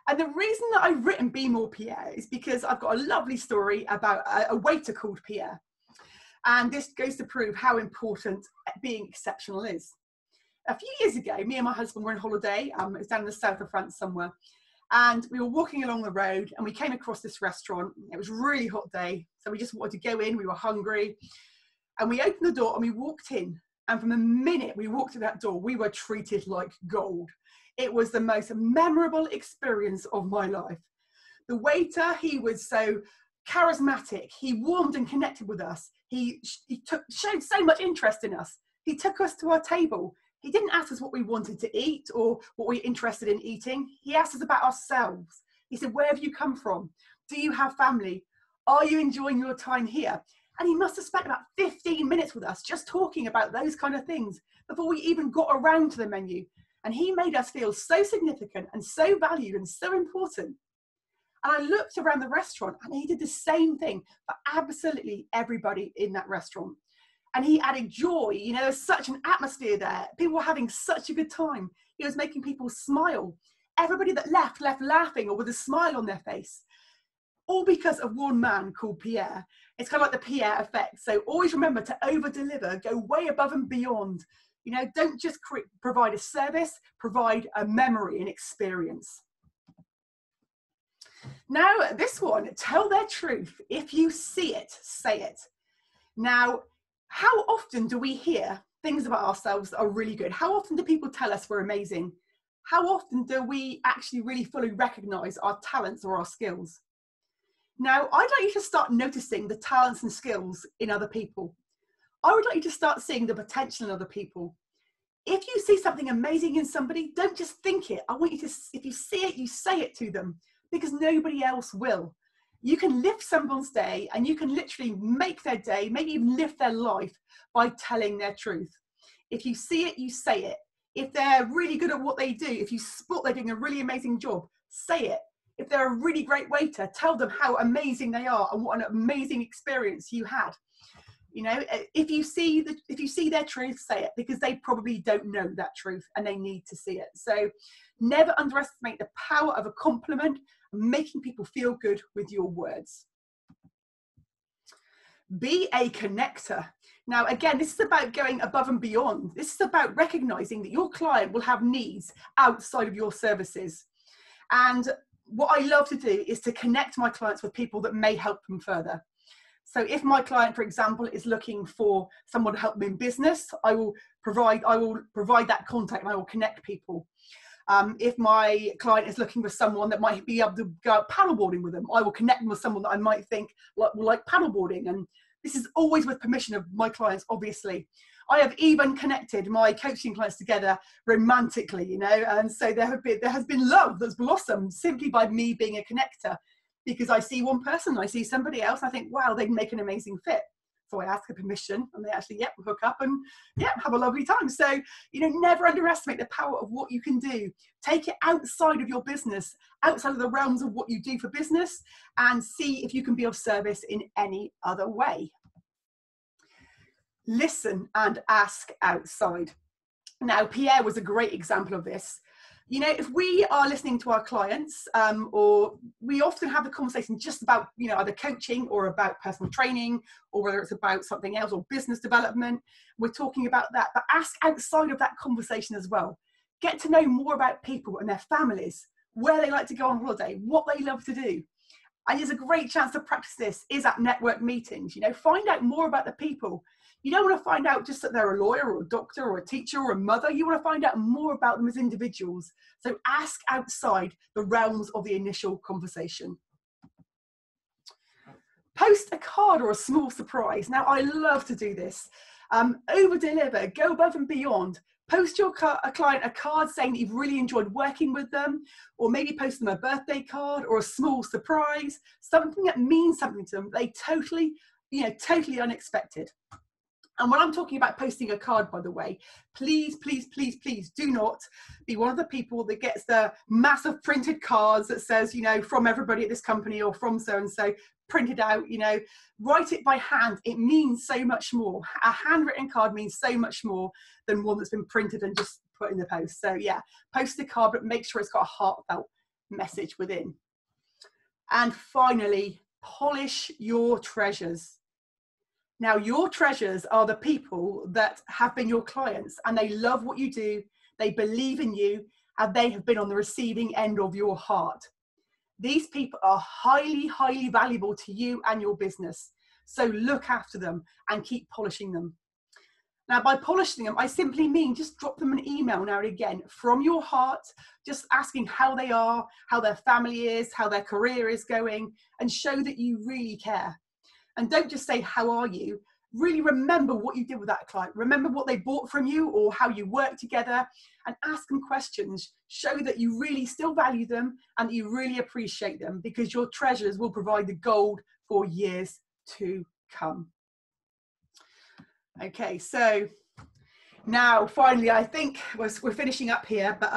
And the reason that I've written Be More Pierre is because I've got a lovely story about a waiter called Pierre. And this goes to prove how important being exceptional is. A few years ago, me and my husband were on holiday. It was down in the south of France somewhere. And we were walking along the road and we came across this restaurant. It was a really hot day. So we just wanted to go in. We were hungry. And we opened the door and we walked in. And from the minute we walked through that door, we were treated like gold. It was the most memorable experience of my life. The waiter, he was so charismatic. He warmed and connected with us. He showed so much interest in us. He took us to our table. He didn't ask us what we wanted to eat or what we were interested in eating. He asked us about ourselves. He said, where have you come from? Do you have family? Are you enjoying your time here? And he must have spent about 15 minutes with us just talking about those kind of things before we even got around to the menu. And he made us feel so significant and so valued and so important. And I looked around the restaurant and he did the same thing for absolutely everybody in that restaurant. And he added joy. You know, there's such an atmosphere there. People were having such a good time. He was making people smile. Everybody that left laughing or with a smile on their face. All because of one man called Pierre. It's kind of like the Pierre effect. So always remember to over-deliver, go way above and beyond. You know, don't just provide a service, provide a memory and experience. Now, this one, tell their truth. If you see it, say it. Now, how often do we hear things about ourselves that are really good? How often do people tell us we're amazing? How often do we actually really fully recognize our talents or our skills? Now, I'd like you to start noticing the talents and skills in other people. I would like you to start seeing the potential in other people. If you see something amazing in somebody, don't just think it. I want you to, if you see it, you say it to them, because nobody else will. You can lift someone's day and you can literally make their day, maybe even lift their life by telling their truth. If you see it, you say it. If they're really good at what they do, if you spot they're doing a really amazing job, say it. If they're a really great waiter, tell them how amazing they are and what an amazing experience you had. You know, if you see their truth, say it, because they probably don't know that truth and they need to see it. So never underestimate the power of a compliment and making people feel good with your words. Be a connector. Now, again, this is about going above and beyond. This is about recognizing that your client will have needs outside of your services. And what I love to do is to connect my clients with people that may help them further. So if my client, for example, is looking for someone to help them in business, I will provide that contact and I will connect people. If my client is looking for someone that might be able to go out paddleboarding with them, I will connect them with someone that I might think will like paddleboarding. And this is always with permission of my clients, obviously. I have even connected my coaching clients together romantically, you know, and so there has been love that's blossomed simply by me being a connector, because I see one person, I see somebody else, I think, wow, they'd make an amazing fit. So I ask for permission and they actually, hook up and have a lovely time. So, you know, never underestimate the power of what you can do. Take it outside of your business, outside of the realms of what you do for business, and see if you can be of service in any other way. Listen and ask outside. Now, Pierre was a great example of this. You know, if we are listening to our clients, or we often have the conversation just about, you know, either coaching or about personal training, or whether it's about something else or business development, we're talking about that, but ask outside of that conversation as well. Get to know more about people and their families, where they like to go on holiday, what they love to do. And there's a great chance to practice this is at network meetings. You know, find out more about the people. You don't want to find out just that they're a lawyer or a doctor or a teacher or a mother. You want to find out more about them as individuals. So ask outside the realms of the initial conversation. Post a card or a small surprise. Now, I love to do this. Over-deliver, go above and beyond. Post your client a card saying that you've really enjoyed working with them, or maybe post them a birthday card or a small surprise, something that means something to them. They totally unexpected. And when I'm talking about posting a card, by the way, please, please, please, please do not be one of the people that gets the massive printed cards that says, you know, from everybody at this company or from so-and-so, printed out, you know, write it by hand. It means so much more. A handwritten card means so much more than one that's been printed and just put in the post. So yeah, post a card, but make sure it's got a heartfelt message within. And finally, polish your treasures. Now, your treasures are the people that have been your clients and they love what you do, they believe in you, and they have been on the receiving end of your heart. These people are highly, highly valuable to you and your business. So look after them and keep polishing them. Now, by polishing them, I simply mean just drop them an email now and again from your heart, just asking how they are, how their family is, how their career is going, and show that you really care. And don't just say, how are you? Really remember what you did with that client. Remember what they bought from you or how you worked together, and ask them questions. Show that you really still value them and that you really appreciate them, because your treasures will provide the gold for years to come. Okay, so now finally, I think we're finishing up here, but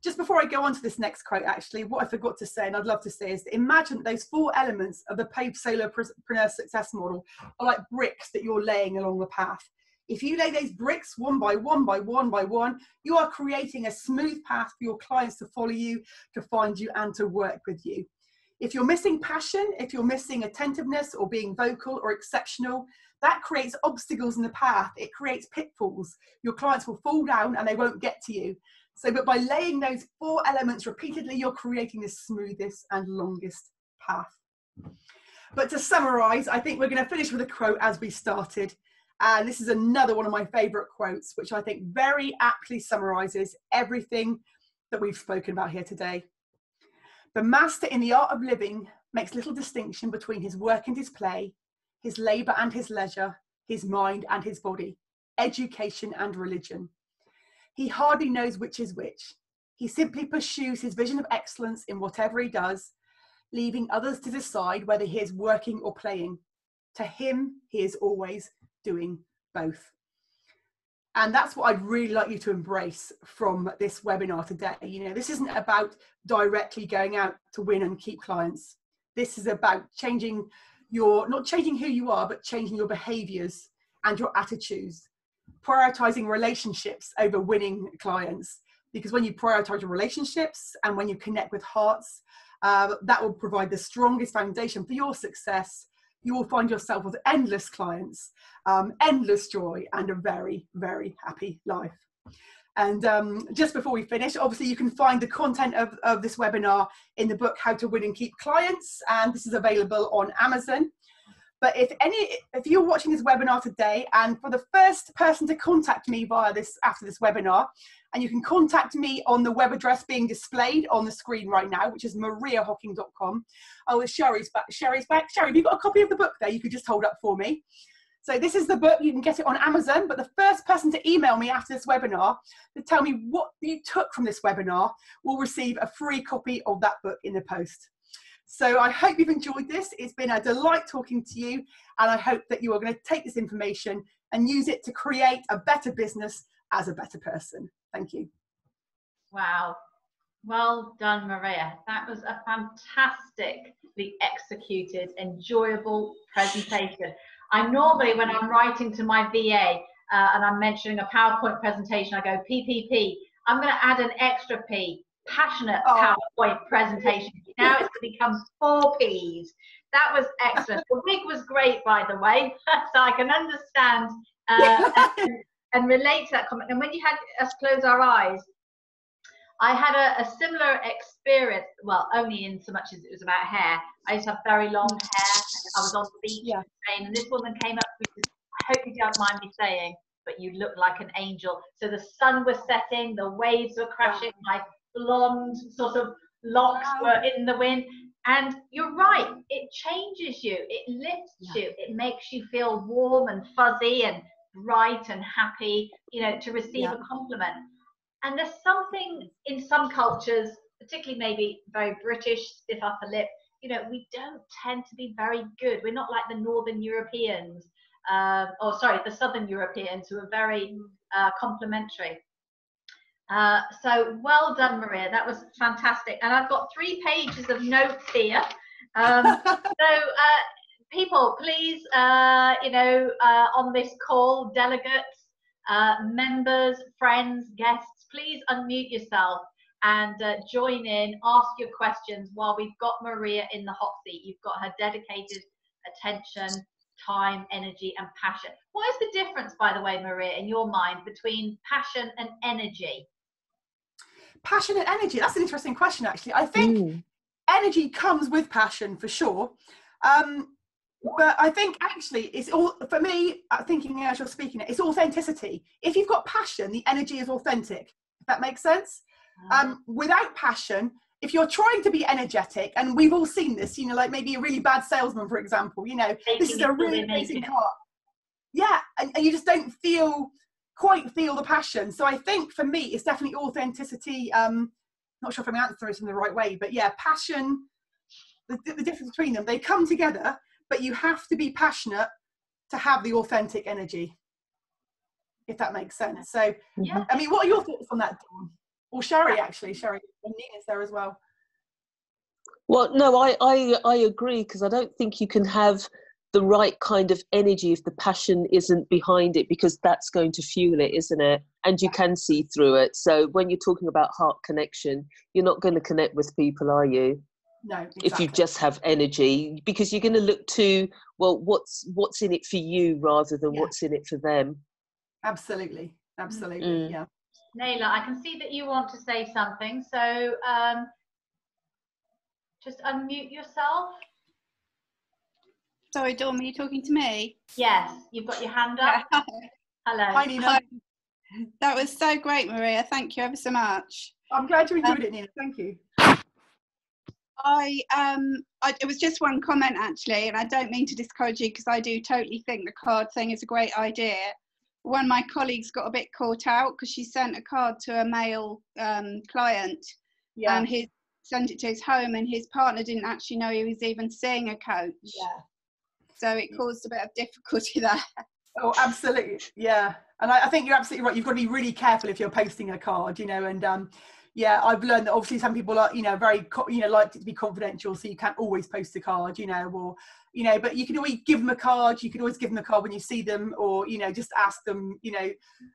just before I go on to this next quote, actually, what I forgot to say, and I'd love to say, is imagine those 4 elements of the paid solopreneur success model are like bricks that you're laying along the path. If you lay those bricks one by one by one by one, you are creating a smooth path for your clients to follow you, to find you, and to work with you. If you're missing passion, if you're missing attentiveness or being vocal or exceptional, that creates obstacles in the path. It creates pitfalls. Your clients will fall down and they won't get to you. So, but by laying those 4 elements repeatedly, you're creating the smoothest and longest path. But to summarize, I think we're going to finish with a quote as we started. And this is another one of my favorite quotes, which I think very aptly summarizes everything that we've spoken about here today. The master in the art of living makes little distinction between his work and his play, his labour and his leisure, his mind and his body, education and religion. He hardly knows which is which. He simply pursues his vision of excellence in whatever he does, leaving others to decide whether he is working or playing. To him, he is always doing both. And that's what I'd really like you to embrace from this webinar today. You know, this isn't about directly going out to win and keep clients. This is about changing not changing who you are, but changing your behaviors and your attitudes, prioritizing relationships over winning clients. Because when you prioritize your relationships and when you connect with hearts, that will provide the strongest foundation for your success. You will find yourself with endless clients, endless joy, and a very, very happy life. And just before we finish, obviously you can find the content of this webinar in the book, How to Win and Keep Clients, and this is available on Amazon. But if you're watching this webinar today, and for the first person to contact me via after this webinar, and you can contact me on the web address being displayed on the screen right now, which is mariahocking.com. Oh, Sherry's back. Sherry's back. Sherry, have you got a copy of the book there? You could just hold up for me. So this is the book. You can get it on Amazon, but the first person to email me after this webinar to tell me what you took from this webinar will receive a free copy of that book in the post. So I hope you've enjoyed this. It's been a delight talking to you, and I hope that you are going to take this information and use it to create a better business as a better person. Thank you. Wow. Well done, Maria. That was a fantastically executed, enjoyable presentation. I normally, when I'm writing to my VA and I'm mentioning a PowerPoint presentation, I go PPP. I'm going to add an extra P, passionate PowerPoint presentation. Now it's going to become 4 Ps. That was excellent. The wig was great, by the way, so I can understand and relate to that comment. And when you had us close our eyes, I had a similar experience, well, only in so much as it was about hair. I used to have very long hair. I was on the beach in Spain, and this woman came up to me and said, I hope you don't mind me saying, but you look like an angel. So the sun was setting, the waves were crashing, my blonde sort of locks were in the wind. And you're right, it changes you, it lifts you, it makes you feel warm and fuzzy and bright and happy, you know, to receive a compliment. And there's something in some cultures, particularly maybe very British, stiff upper lip, you know, we don't tend to be very good. We're not like the Northern Europeans, the Southern Europeans, who are very complimentary. So well done, Maria. That was fantastic. And I've got 3 pages of notes here. People, please, on this call, delegates, members, friends, guests, please unmute yourself and join in, ask your questions while we've got Maria in the hot seat. You've got her dedicated attention, time, energy, and passion. What is the difference, by the way, Maria, in your mind between passion and energy? Passion and energy, that's an interesting question, actually. I think energy comes with passion, for sure. But I think actually it's all, for me, thinking as you're speaking it, it's authenticity. If you've got passion, the energy is authentic, if that makes sense. Without passion, if you're trying to be energetic, and we've all seen this, you know, like maybe a really bad salesman, for example, you know, this is a really amazing car. Yeah, and you just don't quite feel the passion. So I think for me, it's definitely authenticity. Not sure if I'm answering this in the right way, but yeah, passion, the difference between them, they come together, but you have to be passionate to have the authentic energy, if that makes sense. So, yeah. I mean, what are your thoughts on that, Dawn? Or Sherry, actually. Sherry, and Nina's there as well. Well, no, I agree, because I don't think you can have the right kind of energy if the passion isn't behind it, because that's going to fuel it, isn't it? And you can see through it. So when you're talking about heart connection, you're not going to connect with people, are you? No, exactly. If you just have energy, because you're going to look to, well, what's in it for you rather than what's in it for them. Absolutely. Yeah. Naila, I can see that you want to say something, so just unmute yourself. Sorry, Dawn, were you talking to me? Yes, you've got your hand up. Yeah. Hello. Hi, Nina. Hi. That was so great, Maria. Thank you ever so much. I'm glad you enjoyed it, Nina. Thank you. It was just one comment, actually, and I don't mean to discourage you, because I do totally think the card thing is a great idea. One of my colleagues got a bit caught out because she sent a card to a male client, and he sent it to his home, and his partner didn't actually know he was even seeing a coach. Yeah. So it caused a bit of difficulty there. Oh, absolutely. Yeah. And I think you're absolutely right. You've got to be really careful if you're posting a card, you know, and yeah, I've learned that obviously some people are, you know, very, you know, like it to be confidential, so you can't always post a card, you know, or, you know, but you can always give them a card. You can always give them a card when you see them, or, you know, just ask them, you know,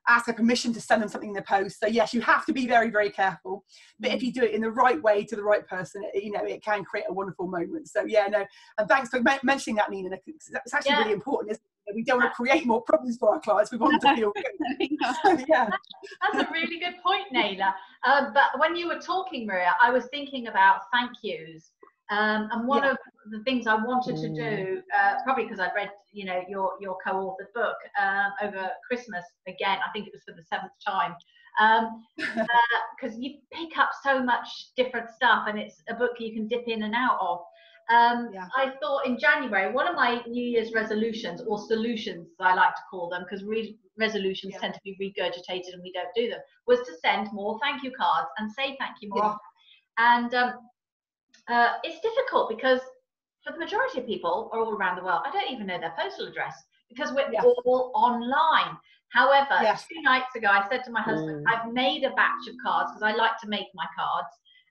ask their permission to send them something in the post. So yes, you have to be very, very careful. But if you do it in the right way to the right person, you know, it can create a wonderful moment. So yeah, no, and thanks for mentioning that, Nina. It's actually really important, isn't it? We don't want to create more problems for our clients. We want them to feel good. Yeah. That's a really good point, Naila. But when you were talking, Maria, I was thinking about thank yous. And one of the things I wanted to do, probably because I'd read, you know, your co-authored book over Christmas again, I think it was for the 7th time, because you pick up so much different stuff, and it's a book you can dip in and out of. I thought in January, one of my New Year's resolutions, or solutions as I like to call them, because resolutions tend to be regurgitated and we don't do them, was to send more thank you cards and say thank you more. And it's difficult because for the majority of people are all around the world, I don't even know their postal address, because we're all online. However, 2 nights ago, I said to my husband, I've made a batch of cards because I like to make my cards.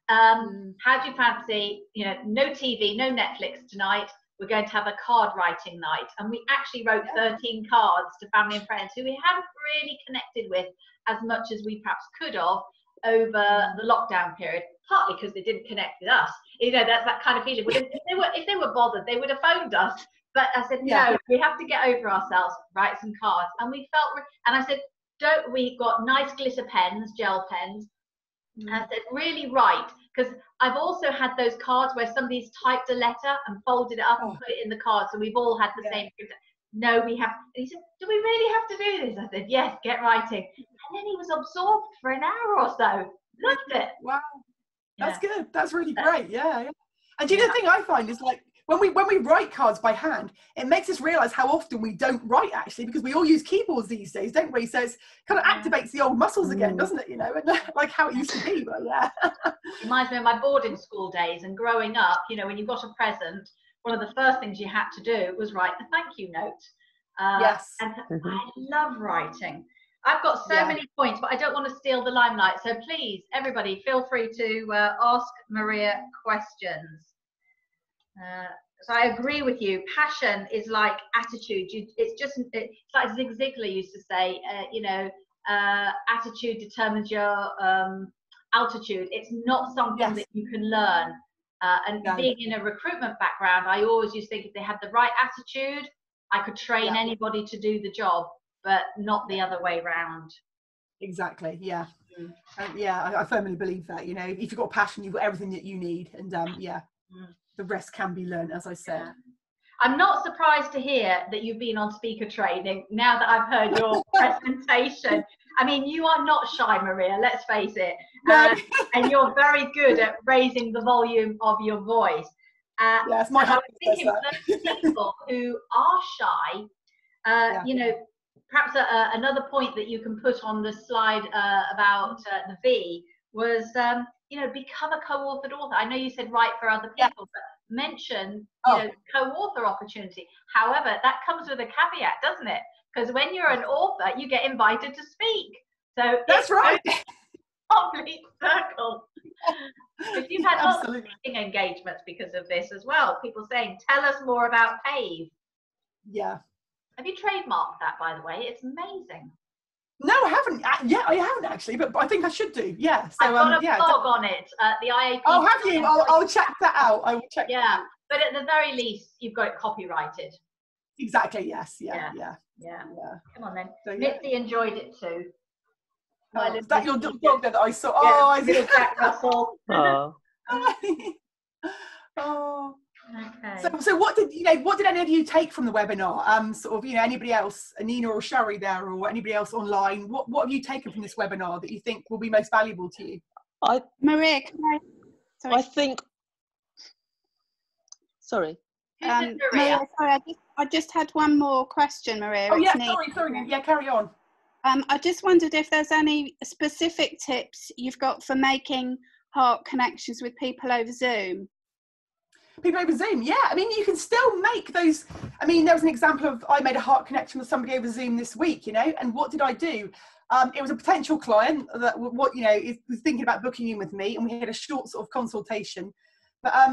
How do you fancy, you know, no TV, no Netflix tonight. We're going to have a card writing night. And we actually wrote 13 cards to family and friends who we hadn't really connected with as much as we perhaps could have over the lockdown period, partly because they didn't connect with us. You know, that's that kind of feeling. If they were bothered, they would have phoned us. But I said, no, we have to get over ourselves, write some cards. And we felt, and I said, we got nice glitter pens, gel pens. And I said, really write, because I've also had those cards where somebody's typed a letter and folded it up and put it in the card, so we've all had the same. No, we have. And he said, do we really have to do this? I said, yes, get writing. And then he was absorbed for an hour or so. Loved it. Wow, that's good. That's really great. Yeah. And do you know the thing I find is, like, when we write cards by hand, it makes us realize how often we don't write, actually, because we all use keyboards these days, don't we? So it's kind of activates the old muscles again, doesn't it? You know, and like how it used to be. But reminds me of my boarding school days and growing up. You know, when you got a present, one of the first things you had to do was write a thank you note. And I love writing. I've got so many points, but I don't want to steal the limelight. So please, everybody, feel free to ask Maria questions. So I agree with you. Passion is like attitude. It's like Zig Ziglar used to say, you know, attitude determines your altitude. It's not something that you can learn. And being in a recruitment background, I always used to think if they had the right attitude, I could train anybody to do the job, but not the other way around. Exactly. Yeah. I firmly believe that. You know, if you've got passion, you've got everything that you need, and the rest can be learned, as I said. I'm not surprised to hear that you've been on speaker training now that I've heard your presentation. I mean, you are not shy, Maria, let's face it. No. And you're very good at raising the volume of your voice. Yeah, it's my I was husband thinking for those people who are shy, you know, perhaps another point that you can put on the slide about the V was, you know, become a co-authored author. I know you said write for other people, but mention, you know, co-author opportunity. However, that comes with a caveat, doesn't it? Because when you're an author, you get invited to speak. So that's right. Complete circle. Because you've had lots of speaking engagements because of this as well. People saying, tell us more about PAVE. Yeah. Have you trademarked that, by the way? It's amazing. No, I haven't. Yeah, I haven't actually, but I think I should do. Yeah. So I've got a blog on it. The IAPC. Oh, have you? I'll check that out. I will check. Yeah, that out. But at the very least, you've got it copyrighted. Exactly. Yes. Yeah. Come on then. So, Mitzi enjoyed it too. Oh, is that your dog that I saw? Yeah, oh, I see. little Jack Russell. Oh. Oh. Okay. So what did any of you take from the webinar? Sort of, anybody else, Anina or Shari there, or anybody else online? What have you taken from this webinar that you think will be most valuable to you? Maria, I think. Sorry. Maria? Maria, sorry, I just had one more question, Maria. Oh yeah, sorry. Yeah, carry on. I just wondered if there's any specific tips you've got for making heart connections with people over Zoom. People over Zoom, yeah. I mean, you can still make those. I mean, there was an example of I made a heart connection with somebody over Zoom this week, and what did I do? It was a potential client that was thinking about booking in with me, and we had a short sort of consultation. But I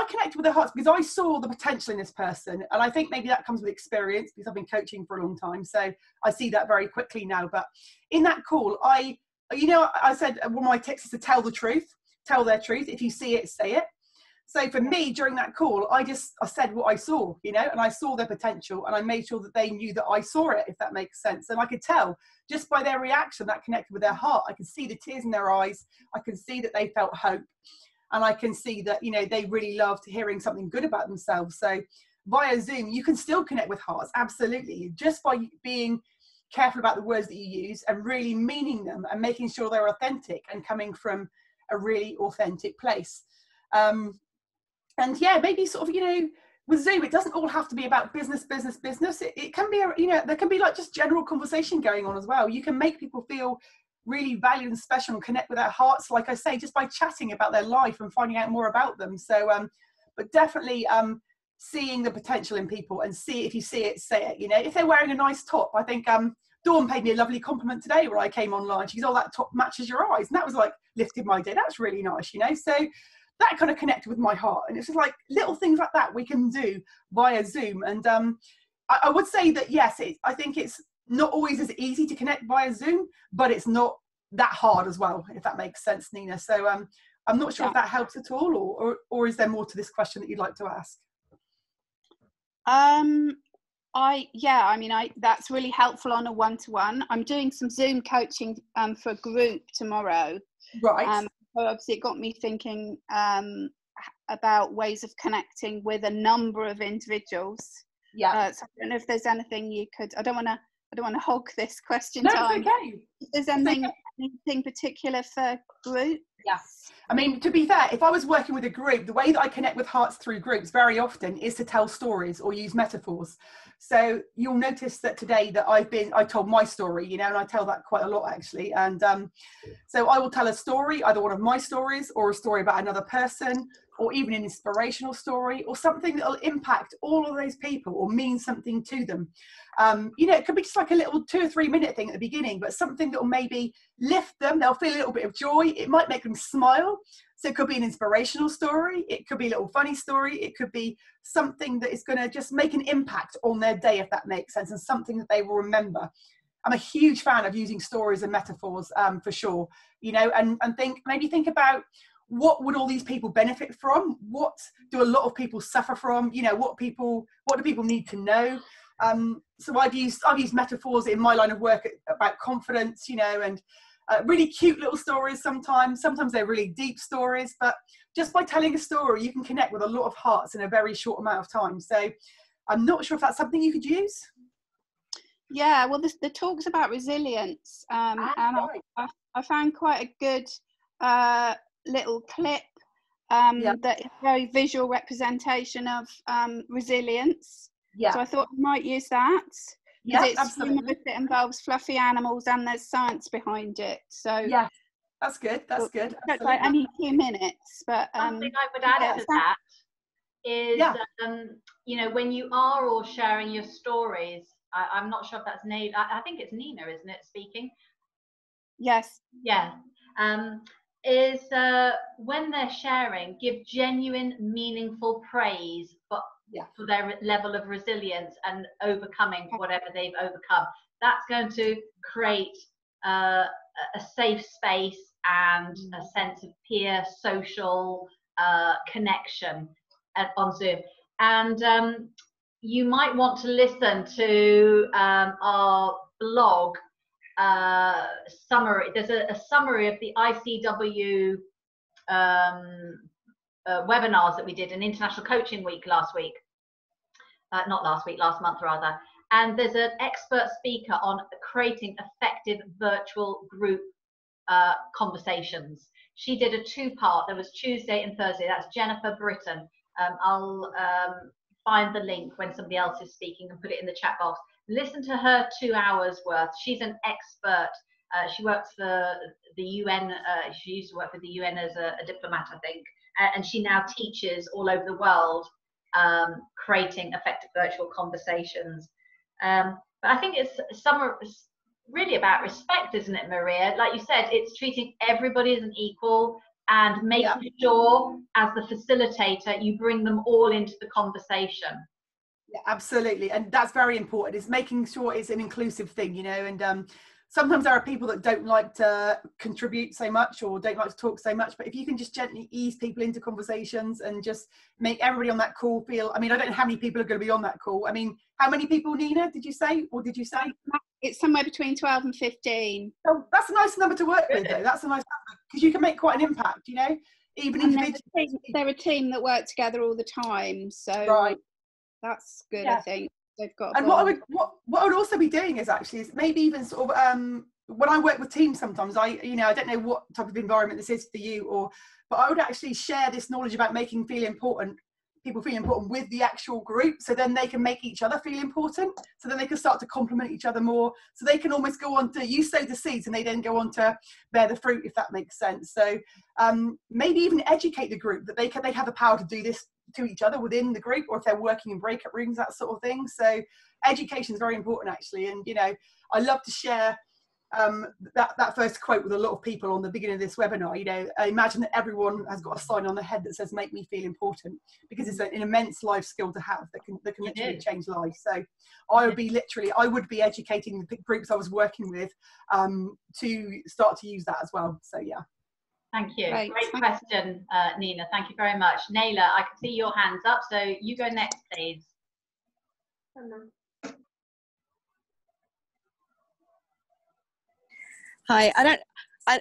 connected with their hearts because I saw the potential in this person, and I think maybe that comes with experience because I've been coaching for a long time, so I see that very quickly now. But in that call, I said one of my tips is to tell the truth, tell their truth. If you see it, say it. So for me, during that call, I said what I saw, and I saw their potential, and I made sure that they knew that I saw it, if that makes sense. And I could tell just by their reaction that connected with their heart. I could see the tears in their eyes. I could see that they felt hope. And I can see that, they really loved hearing something good about themselves. So via Zoom, you can still connect with hearts, absolutely. Just by being careful about the words that you use and really meaning them and making sure they're authentic and coming from a really authentic place. And yeah, maybe sort of, with Zoom, it doesn't all have to be about business. It can be, there can be like just general conversation going on as well. You can make people feel really valued and special and connect with their hearts, like I say, just by chatting about their life and finding out more about them. So, but definitely seeing the potential in people and if you see it, say it. If they're wearing a nice top, I think Dawn paid me a lovely compliment today when I came online. She goes, "Oh, that top matches your eyes," and that was like lifted my day. That's really nice, So that kind of connected with my heart, and it's just like little things like that we can do via Zoom. And I would say that yes, I think it's not always as easy to connect via Zoom, but it's not that hard as well, if that makes sense, Nina. So I'm not sure if that helps at all, or is there more to this question that you'd like to ask? That's really helpful on a one-to-one. I'm doing some Zoom coaching for a group tomorrow. Right. So obviously it got me thinking about ways of connecting with a number of individuals. Yeah. So I don't know if there's anything you could. I don't want to hog this question time. No, it's okay. Is there anything particular for group? Yes. I mean, to be fair, if I was working with a group, the way that I connect with hearts through groups very often is to tell stories or use metaphors. So you'll notice that today that I told my story, and I tell that quite a lot actually. And so I will tell a story, either one of my stories or a story about another person, or even an inspirational story, or something that will impact all of those people or mean something to them. It could be just like a little 2 or 3 minute thing at the beginning, but something that will maybe lift them. They'll feel a little bit of joy. It might make them smile. So it could be an inspirational story. It could be a little funny story. It could be something that is going to just make an impact on their day, if that makes sense, and something that they will remember. I'm a huge fan of using stories and metaphors for sure, and think about, what would all these people benefit from? What do a lot of people suffer from? What do people need to know? So I've used metaphors in my line of work about confidence, and Really cute little stories sometimes they're really deep stories, but just by telling a story you can connect with a lot of hearts in a very short amount of time. So I'm not sure if that's something you could use. Yeah, well, the talk's about resilience, and right. I found quite a good little clip that is a very visual representation of resilience. Yeah. So I thought I might use that. Yeah, it's absolutely. humorous, it involves fluffy animals and there's science behind it. So yeah, that's good. That's good. It's like only 2 minutes, but something I would add to that is, you know, when you are all sharing your stories, I'm not sure if that's Nina. I think it's Nina, isn't it, speaking? Yes. Yeah. Is when they're sharing, give genuine, meaningful praise, but for their level of resilience and overcoming whatever they've overcome. That's going to create a safe space and a sense of peer social connection on Zoom. And you might want to listen to our blog summary. There's a summary of the ICW webinars that we did in International Coaching Week last month rather. And there's an expert speaker on creating effective virtual group conversations. She did a 2-part. There was Tuesday and Thursday. That's Jennifer Britton. I'll find the link when somebody else is speaking and put it in the chat box. Listen to her 2 hours worth. She's an expert. She works for the UN. She used to work for the UN as a diplomat, I think. And she now teaches all over the world, creating effective virtual conversations. But I think it's really about respect, isn't it, Maria? Like you said, it's treating everybody as an equal and making sure, as the facilitator, you bring them all into the conversation. Yeah, absolutely. And that's very important. It's making sure it's an inclusive thing, you know, and sometimes there are people that don't like to contribute so much or don't like to talk so much, but if you can just gently ease people into conversations and just make everybody on that call feel, I mean, I don't know how many people are going to be on that call. I mean, how many people, Nina, did you say? It's somewhere between 12 and 15. Oh, that's a nice number to work with, though. That's a nice number, because you can make quite an impact, you know, even individually. They're a team that work together all the time, so that's good. I think they've got. And what I would also be doing is maybe even sort of when I work with teams, sometimes I don't know what type of environment this is for you, but I would actually share this knowledge about making people feel important with the actual group, so then they can make each other feel important, so then they can start to complement each other more, so they can almost go on to, you sow the seeds and they then go on to bear the fruit, if that makes sense. So maybe even educate the group that they have the power to do this to each other within the group, or if they're working in breakout rooms, that sort of thing. So education is very important, actually. And, you know, I love to share that first quote with a lot of people on the beginning of this webinar. You know, I imagine that everyone has got a sign on their head that says "Make me feel important," because it's an immense life skill to have that can literally change lives. So I would be educating the groups I was working with to start to use that as well. So yeah. Thank you. Great question, Nina. Thank you very much. Naila, I can see your hands up, so you go next, please. Hi,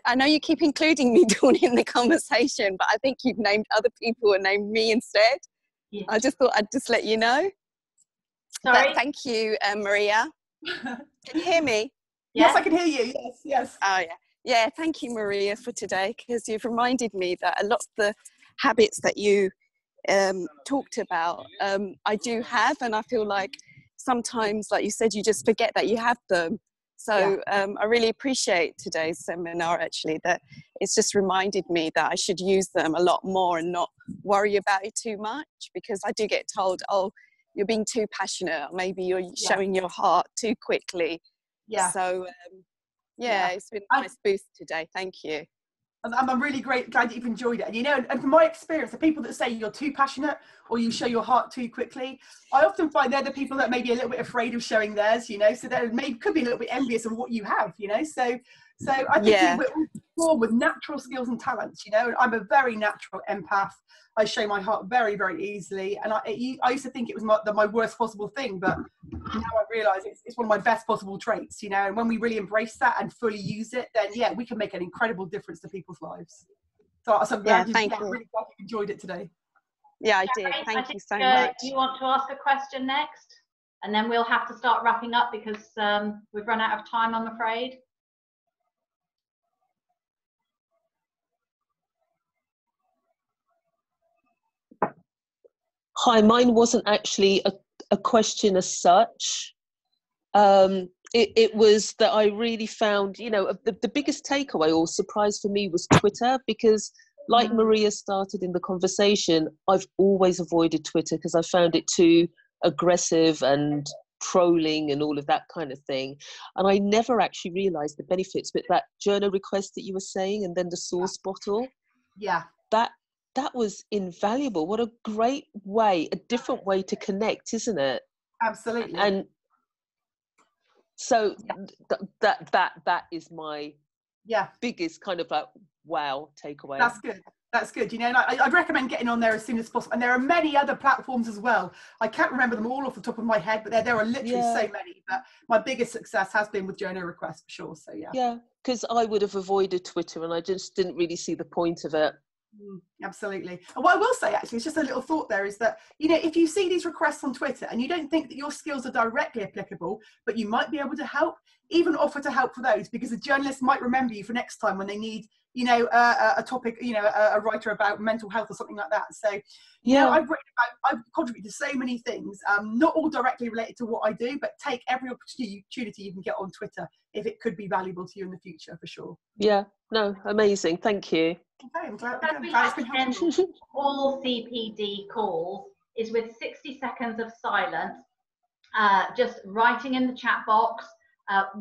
I know you keep including me, Dawn, in the conversation, but I think you've named other people and named me instead. Yeah. I just thought I'd just let you know. Sorry? But thank you, Maria. Can you hear me? Yes, I can hear you. Yes. Oh, yeah. Yeah, thank you, Maria, for today, because you've reminded me that a lot of the habits that you talked about, I do have, and I feel like sometimes, like you said, you just forget that you have them. So I really appreciate today's seminar, actually, that it's just reminded me that I should use them a lot more and not worry about it too much, because I do get told, oh, you're being too passionate, or maybe you're showing your heart too quickly. Yeah. So, it's been a nice boost today. Thank you. I'm really glad that you've enjoyed it. And, you know, and from my experience, the people that say you're too passionate or you show your heart too quickly, I often find they're the people that may be a little bit afraid of showing theirs, you know, so they could be a little bit envious of what you have, you know. So I think born with natural skills and talents, you know. I'm a very natural empath. I show my heart very, very easily. And I used to think it was my worst possible thing, but now I realise it's one of my best possible traits, you know. And when we really embrace that and fully use it, then yeah, we can make an incredible difference to people's lives. So I'm glad thank you. really glad you enjoyed it today. Yeah, I did. Thank you so much. You want to ask a question next? And then we'll have to start wrapping up because we've run out of time, I'm afraid. Hi, mine wasn't actually a question as such. It was that I really found, you know, the biggest takeaway or surprise for me was Twitter, because like Maria started in the conversation, I've always avoided Twitter because I found it too aggressive and trolling and all of that kind of thing. And I never actually realized the benefits, but that journal request that you were saying, and then the source bottle. Yeah. That was invaluable. What a great way, a different way to connect, isn't it? Absolutely. And so that is my biggest kind of like wow takeaway. That's good. That's good. You know, and I'd recommend getting on there as soon as possible. And there are many other platforms as well. I can't remember them all off the top of my head, but there are literally so many. But my biggest success has been with journal requests for sure. So yeah. Yeah, because I would have avoided Twitter, and I just didn't really see the point of it. Absolutely. And what I will say, actually, it's just a little thought there, is that, you know, if you see these requests on Twitter and you don't think that your skills are directly applicable, but you might be able to help, even offer to help for those, because a journalist might remember you for next time when they need, you know, a topic, you know, a writer about mental health or something like that. So, you know, I've contributed to so many things, not all directly related to what I do, but take every opportunity you can get on Twitter if it could be valuable to you in the future, for sure. Yeah, no, amazing. Thank you. Okay, I'm glad it's been helpful. All CPD calls is with 60 seconds of silence, just writing in the chat box,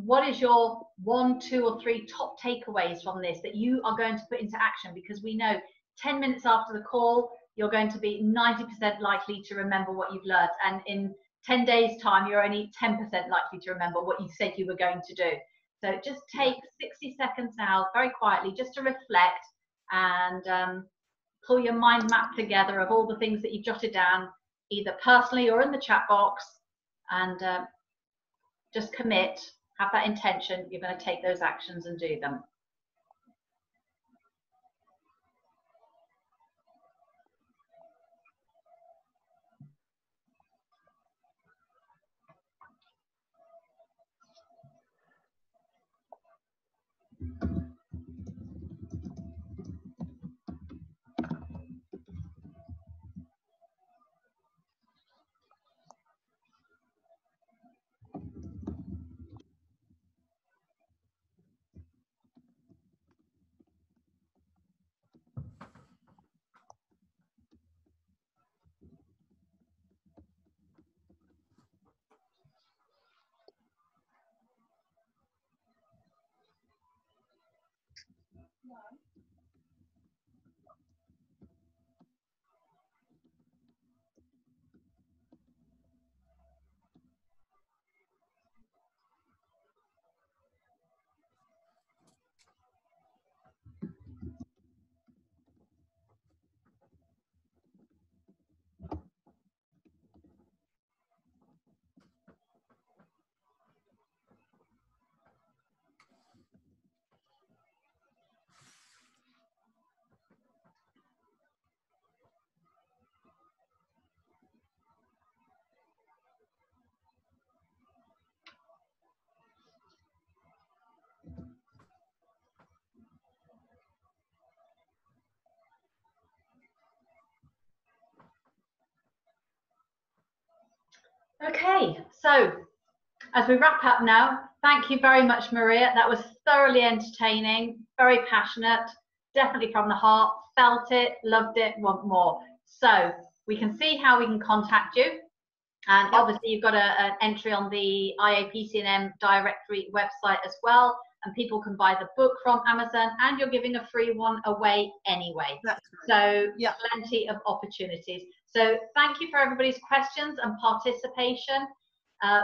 what is your 1, 2 or 3 top takeaways from this that you are going to put into action, because we know 10 minutes after the call you're going to be 90% likely to remember what you've learned, and in 10 days time you're only 10% likely to remember what you said you were going to do. So just take 60 seconds now very quietly just to reflect and pull your mind map together of all the things that you've jotted down, either personally or in the chat box, and just commit, have that intention, you're going to take those actions and do them. Okay, so as we wrap up now, thank you very much, Maria. That was thoroughly entertaining, very passionate, definitely from the heart, felt it, loved it, want more. So we can see how we can contact you. And obviously you've got an entry on the IAPC&M directory website as well, and people can buy the book from Amazon, and you're giving a free one away anyway. That's right. So plenty of opportunities. So thank you for everybody's questions and participation.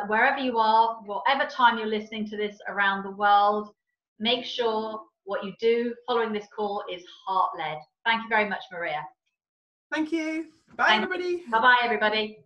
Wherever you are, whatever time you're listening to this around the world, make sure What you do following this call is heart-led. Thank you very much, Maria. Thank you. Bye, everybody. Bye-bye, everybody.